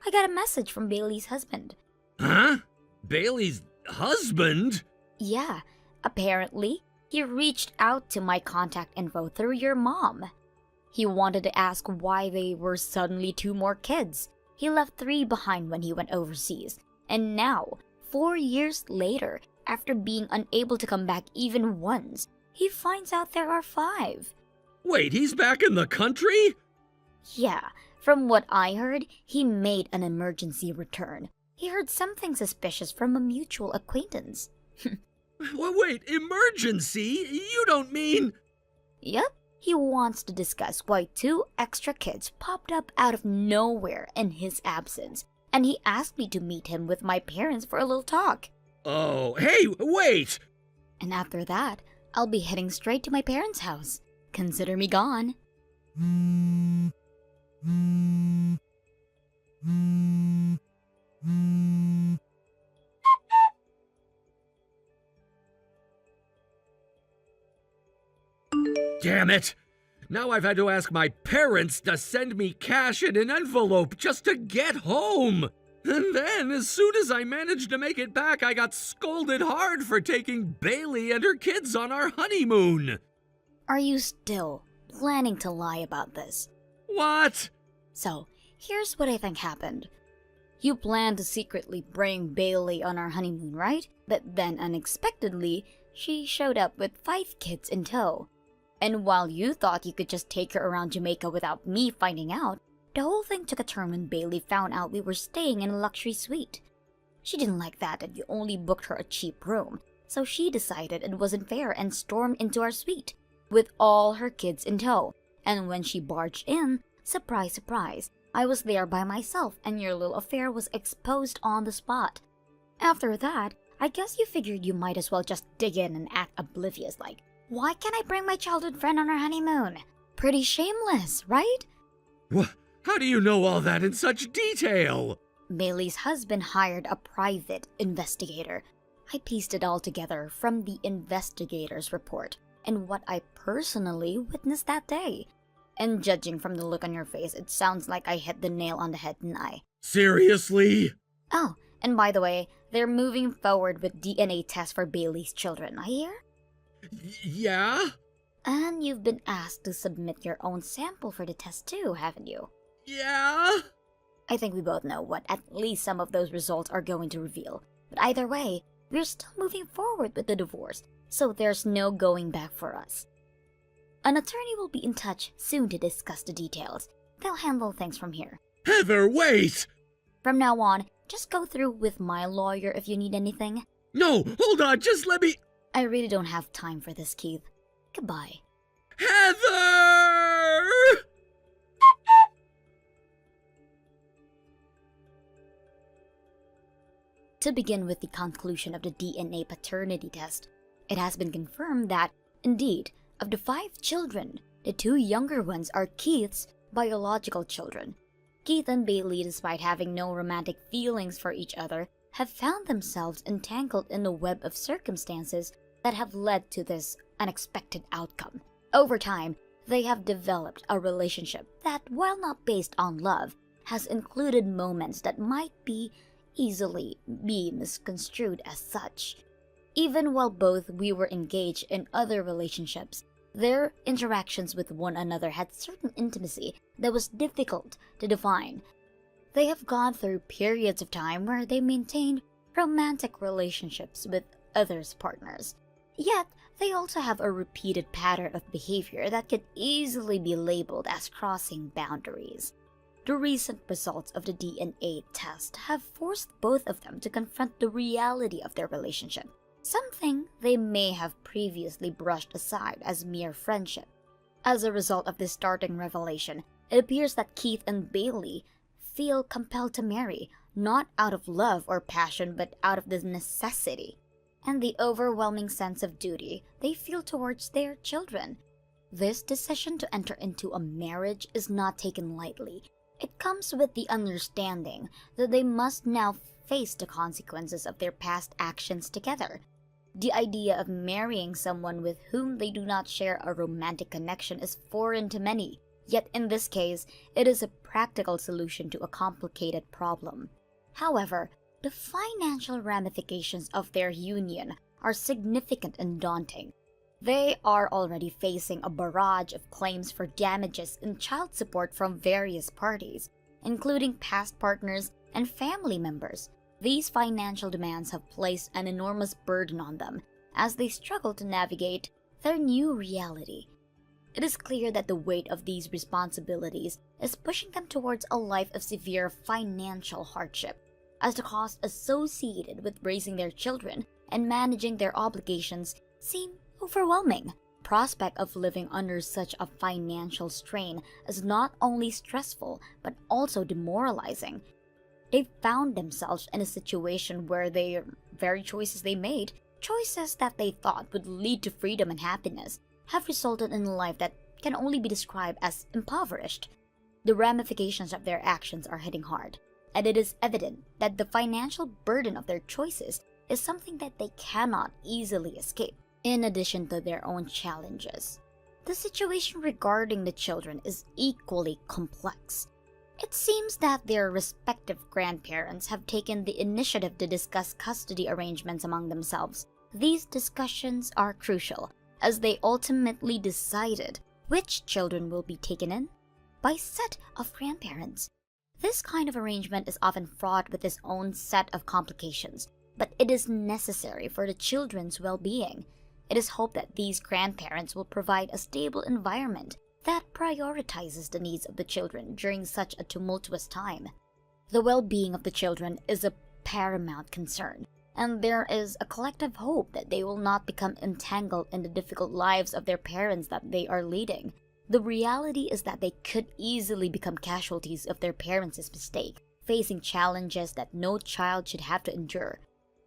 I got a message from Bailey's husband. Huh? Bailey's husband? Yeah, apparently, he reached out to my contact info through your mom. He wanted to ask why they were suddenly 2 more kids. He left 3 behind when he went overseas. And now, 4 years later, After being unable to come back even once, he finds out there are 5. Wait, he's back in the country? Yeah, from what I heard, he made an emergency return. He heard something suspicious from a mutual acquaintance. Wait, emergency? You don't mean... Yep, he wants to discuss why 2 extra kids popped up out of nowhere in his absence, and he asked me to meet him with my parents for a little talk. Oh, hey, wait! And after that, I'll be heading straight to my parents' house. Consider me gone. Damn it! Now I've had to ask my parents to send me cash in an envelope just to get home! And then, as soon as I managed to make it back, I got scolded hard for taking Bailey and her kids on our honeymoon! Are you still planning to lie about this? What? So, here's what I think happened. You planned to secretly bring Bailey on our honeymoon, right? But then unexpectedly, she showed up with 5 kids in tow. And while you thought you could just take her around Jamaica without me finding out, the whole thing took a turn when Bailey found out we were staying in a luxury suite. She didn't like that you only booked her a cheap room, so she decided it wasn't fair and stormed into our suite, with all her kids in tow. And when she barged in, surprise, surprise, I was there by myself and your little affair was exposed on the spot. After that, I guess you figured you might as well just dig in and act oblivious like, why can't I bring my childhood friend on our honeymoon? Pretty shameless, right? How do you know all that in such detail? Bailey's husband hired a private investigator. I pieced it all together from the investigator's report and what I personally witnessed that day. And judging from the look on your face, it sounds like I hit the nail on the head, didn't I? Seriously? Oh, and by the way, they're moving forward with DNA tests for Bailey's children, I hear? Yeah? And you've been asked to submit your own sample for the test too, haven't you? Yeah? I think we both know what at least some of those results are going to reveal. But either way, we're still moving forward with the divorce, so there's no going back for us. An attorney will be in touch soon to discuss the details. They'll handle things from here. Heather, wait! From now on, just go through with my lawyer if you need anything. No, hold on, just let me... I really don't have time for this, Keith. Goodbye. Heather! To begin with the conclusion of the DNA paternity test, it has been confirmed that, indeed, of the 5 children, the 2 younger ones are Keith's biological children. Keith and Bailey, despite having no romantic feelings for each other, have found themselves entangled in a web of circumstances that have led to this unexpected outcome. Over time, they have developed a relationship that, while not based on love, has included moments that might easily be misconstrued as such. Even while both we were engaged in other relationships, their interactions with one another had certain intimacy that was difficult to define. They have gone through periods of time where they maintained romantic relationships with others' partners. Yet, they also have a repeated pattern of behavior that could easily be labeled as crossing boundaries. The recent results of the DNA test have forced both of them to confront the reality of their relationship, something they may have previously brushed aside as mere friendship. As a result of this startling revelation, it appears that Keith and Bailey feel compelled to marry, not out of love or passion, but out of the necessity and the overwhelming sense of duty they feel towards their children. This decision to enter into a marriage is not taken lightly. It comes with the understanding that they must now face the consequences of their past actions together. The idea of marrying someone with whom they do not share a romantic connection is foreign to many, yet in this case, it is a practical solution to a complicated problem. However, the financial ramifications of their union are significant and daunting. They are already facing a barrage of claims for damages and child support from various parties, including past partners and family members. These financial demands have placed an enormous burden on them as they struggle to navigate their new reality. It is clear that the weight of these responsibilities is pushing them towards a life of severe financial hardship, as the costs associated with raising their children and managing their obligations seem overwhelming. Prospect of living under such a financial strain is not only stressful but also demoralizing. They've found themselves in a situation where their very choices they made, choices that they thought would lead to freedom and happiness, have resulted in a life that can only be described as impoverished. The ramifications of their actions are hitting hard, and it is evident that the financial burden of their choices is something that they cannot easily escape, in addition to their own challenges. The situation regarding the children is equally complex. It seems that their respective grandparents have taken the initiative to discuss custody arrangements among themselves. These discussions are crucial, as they ultimately decided which children will be taken in by set of grandparents. This kind of arrangement is often fraught with its own set of complications, but it is necessary for the children's well-being. It is hoped that these grandparents will provide a stable environment that prioritizes the needs of the children during such a tumultuous time. The well-being of the children is a paramount concern, and there is a collective hope that they will not become entangled in the difficult lives of their parents that they are leading. The reality is that they could easily become casualties of their parents' mistake, facing challenges that no child should have to endure.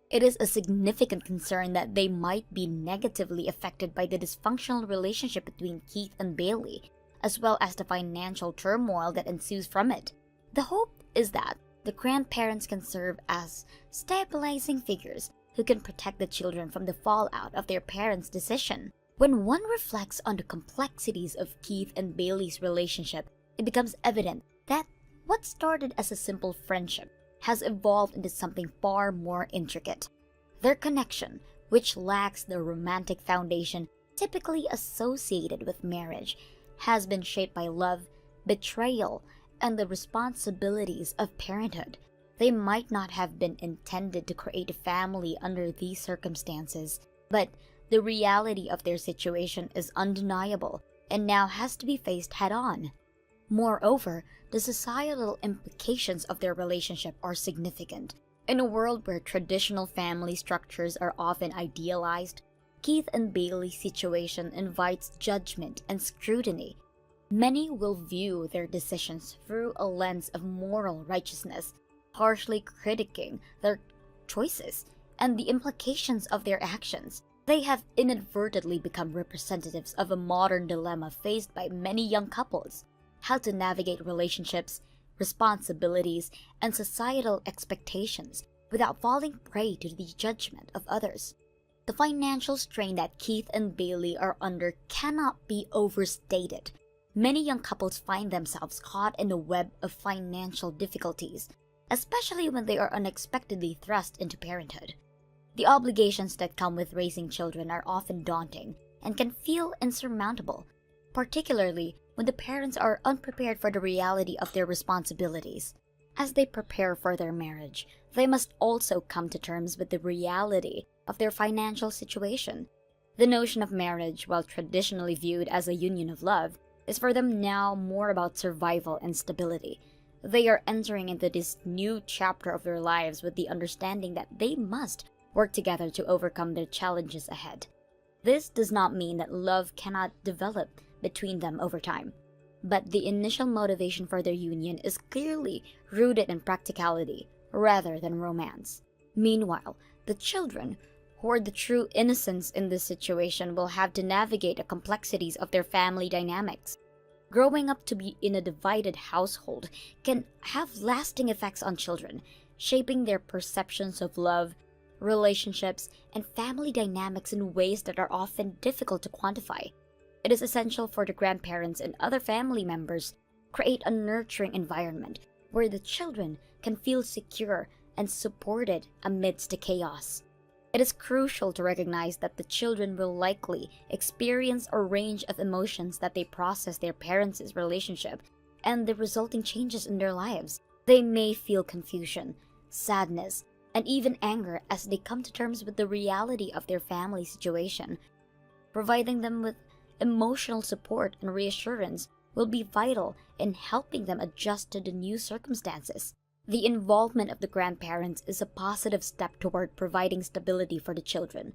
It is a significant concern that they might be negatively affected by the dysfunctional relationship between Keith and Bailey, as well as the financial turmoil that ensues from it. The hope is that the grandparents can serve as stabilizing figures who can protect the children from the fallout of their parents' decision. When one reflects on the complexities of Keith and Bailey's relationship, it becomes evident that what started as a simple friendship has evolved into something far more intricate. Their connection, which lacks the romantic foundation typically associated with marriage, has been shaped by love, betrayal, and the responsibilities of parenthood. They might not have been intended to create a family under these circumstances, but the reality of their situation is undeniable and now has to be faced head-on. Moreover, the societal implications of their relationship are significant. In a world where traditional family structures are often idealized, Keith and Bailey's situation invites judgment and scrutiny. Many will view their decisions through a lens of moral righteousness, harshly critiquing their choices and the implications of their actions. They have inadvertently become representatives of a modern dilemma faced by many young couples: how to navigate relationships, responsibilities, and societal expectations without falling prey to the judgment of others. The financial strain that Keith and Bailey are under cannot be overstated. Many young couples find themselves caught in a web of financial difficulties, especially when they are unexpectedly thrust into parenthood. The obligations that come with raising children are often daunting and can feel insurmountable, particularly when the parents are unprepared for the reality of their responsibilities. As they prepare for their marriage, they must also come to terms with the reality of their financial situation. The notion of marriage, while traditionally viewed as a union of love, is for them now more about survival and stability. They are entering into this new chapter of their lives with the understanding that they must work together to overcome their challenges ahead. This does not mean that love cannot develop between them over time, but the initial motivation for their union is clearly rooted in practicality rather than romance. Meanwhile, the children, who are the true innocents in this situation, will have to navigate the complexities of their family dynamics. Growing up to be in a divided household can have lasting effects on children, shaping their perceptions of love, relationships, and family dynamics in ways that are often difficult to quantify. It is essential for the grandparents and other family members to create a nurturing environment where the children can feel secure and supported amidst the chaos. It is crucial to recognize that the children will likely experience a range of emotions that they process their parents' relationship and the resulting changes in their lives. They may feel confusion, sadness, and even anger as they come to terms with the reality of their family situation. Providing them with emotional support and reassurance will be vital in helping them adjust to the new circumstances. The involvement of the grandparents is a positive step toward providing stability for the children.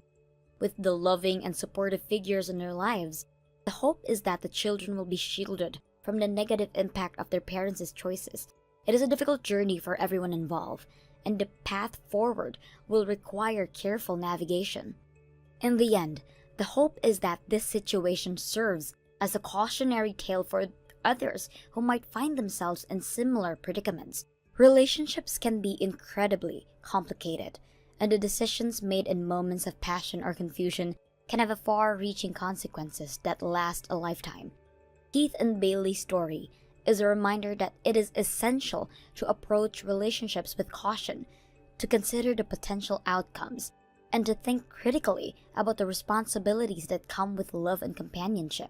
With the loving and supportive figures in their lives, the hope is that the children will be shielded from the negative impact of their parents' choices. It is a difficult journey for everyone involved, and the path forward will require careful navigation. In the end, the hope is that this situation serves as a cautionary tale for others who might find themselves in similar predicaments. Relationships can be incredibly complicated, and the decisions made in moments of passion or confusion can have far-reaching consequences that last a lifetime. Keith and Bailey's story is a reminder that it is essential to approach relationships with caution, to consider the potential outcomes, and to think critically about the responsibilities that come with love and companionship.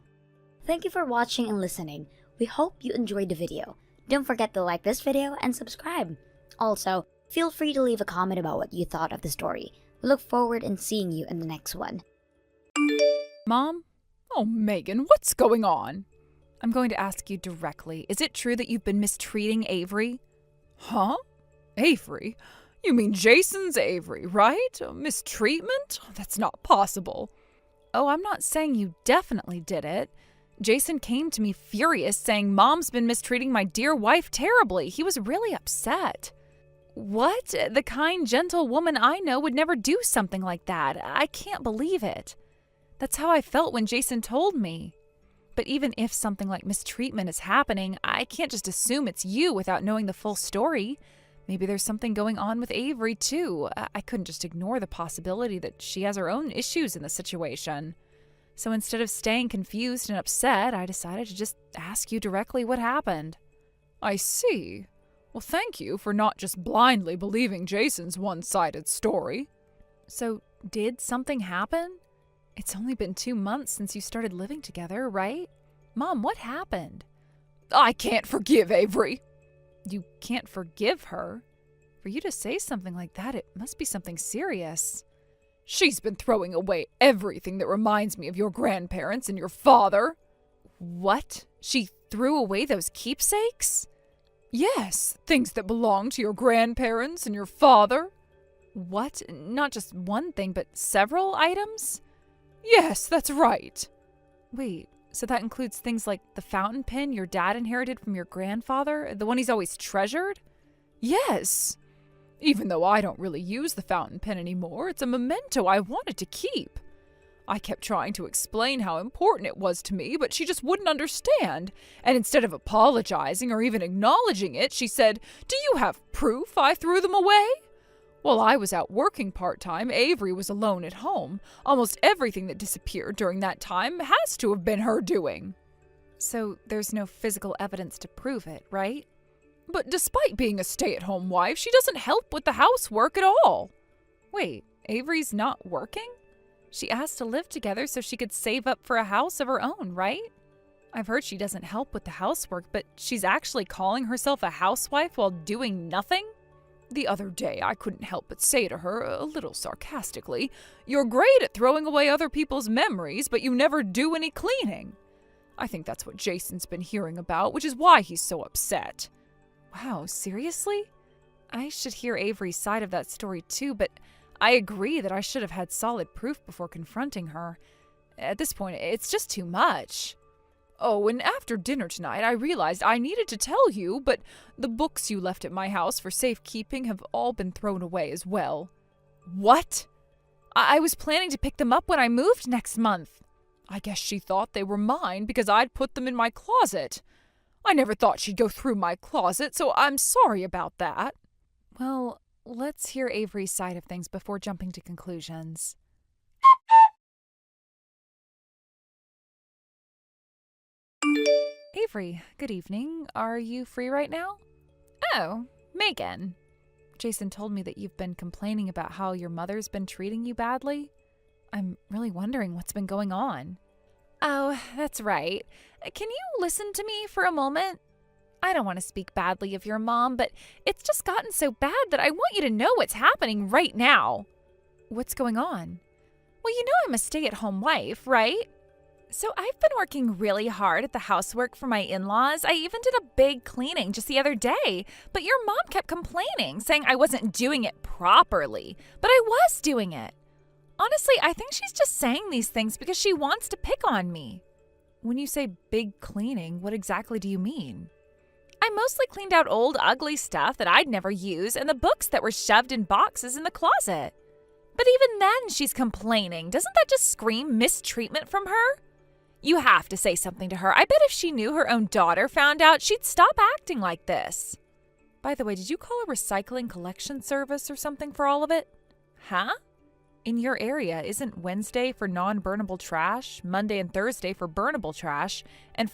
Thank you for watching and listening. We hope you enjoyed the video. Don't forget to like this video and subscribe. Also, feel free to leave a comment about what you thought of the story. We look forward in seeing you in the next one. Mom? Oh, Megan, what's going on? I'm going to ask you directly. Is it true that you've been mistreating Avery? Huh? Avery? You mean Jason's Avery, right? Mistreatment? That's not possible. Oh, I'm not saying you definitely did it. Jason came to me furious, saying Mom's been mistreating my dear wife terribly. He was really upset. What? The kind, gentle woman I know would never do something like that. I can't believe it. That's how I felt when Jason told me. But even if something like mistreatment is happening, I can't just assume it's you without knowing the full story. Maybe there's something going on with Avery, too. I couldn't just ignore the possibility that she has her own issues in the situation. So instead of staying confused and upset, I decided to just ask you directly what happened. I see. Well, thank you for not just blindly believing Jason's one-sided story. So, did something happen? It's only been 2 months since you started living together, right? Mom, what happened? I can't forgive Avery. You can't forgive her? For you to say something like that, it must be something serious. She's been throwing away everything that reminds me of your grandparents and your father. What? She threw away those keepsakes? Yes, things that belong to your grandparents and your father. What? Not just one thing, but several items? Yes, that's right. Wait, so that includes things like the fountain pen your dad inherited from your grandfather, the one he's always treasured? Yes. Even though I don't really use the fountain pen anymore, it's a memento I wanted to keep. I kept trying to explain how important it was to me, but she just wouldn't understand. And instead of apologizing or even acknowledging it, she said, "Do you have proof I threw them away?" While I was out working part-time, Avery was alone at home. Almost everything that disappeared during that time has to have been her doing. So there's no physical evidence to prove it, right? But despite being a stay-at-home wife, she doesn't help with the housework at all. Wait, Avery's not working? She asked to live together so she could save up for a house of her own, right? I've heard she doesn't help with the housework, but she's actually calling herself a housewife while doing nothing? The other day, I couldn't help but say to her, a little sarcastically, "You're great at throwing away other people's memories, but you never do any cleaning." I think that's what Jason's been hearing about, which is why he's so upset. Wow, seriously? I should hear Avery's side of that story too, but I agree that I should have had solid proof before confronting her. At this point, it's just too much. Oh, and after dinner tonight, I realized I needed to tell you, but the books you left at my house for safekeeping have all been thrown away as well. What? I was planning to pick them up when I moved next month. I guess she thought they were mine because I'd put them in my closet. I never thought she'd go through my closet, so I'm sorry about that. Well, let's hear Avery's side of things before jumping to conclusions. Avery, good evening. Are you free right now? Oh, Megan. Jason told me that you've been complaining about how your mother's been treating you badly. I'm really wondering what's been going on. Oh, that's right. Can you listen to me for a moment? I don't want to speak badly of your mom, but it's just gotten so bad that I want you to know what's happening right now. What's going on? Well, you know I'm a stay-at-home wife, right? So I've been working really hard at the housework for my in-laws. I even did a big cleaning just the other day, but your mom kept complaining, saying I wasn't doing it properly, but I was doing it. Honestly, I think she's just saying these things because she wants to pick on me. When you say big cleaning, what exactly do you mean? I mostly cleaned out old, ugly stuff that I'd never use and the books that were shoved in boxes in the closet. But even then, she's complaining. Doesn't that just scream mistreatment from her? You have to say something to her. I bet if she knew her own daughter found out, she'd stop acting like this. By the way, did you call a recycling collection service or something for all of it? Huh? In your area, isn't Wednesday for non-burnable trash, Monday and Thursday for burnable trash, and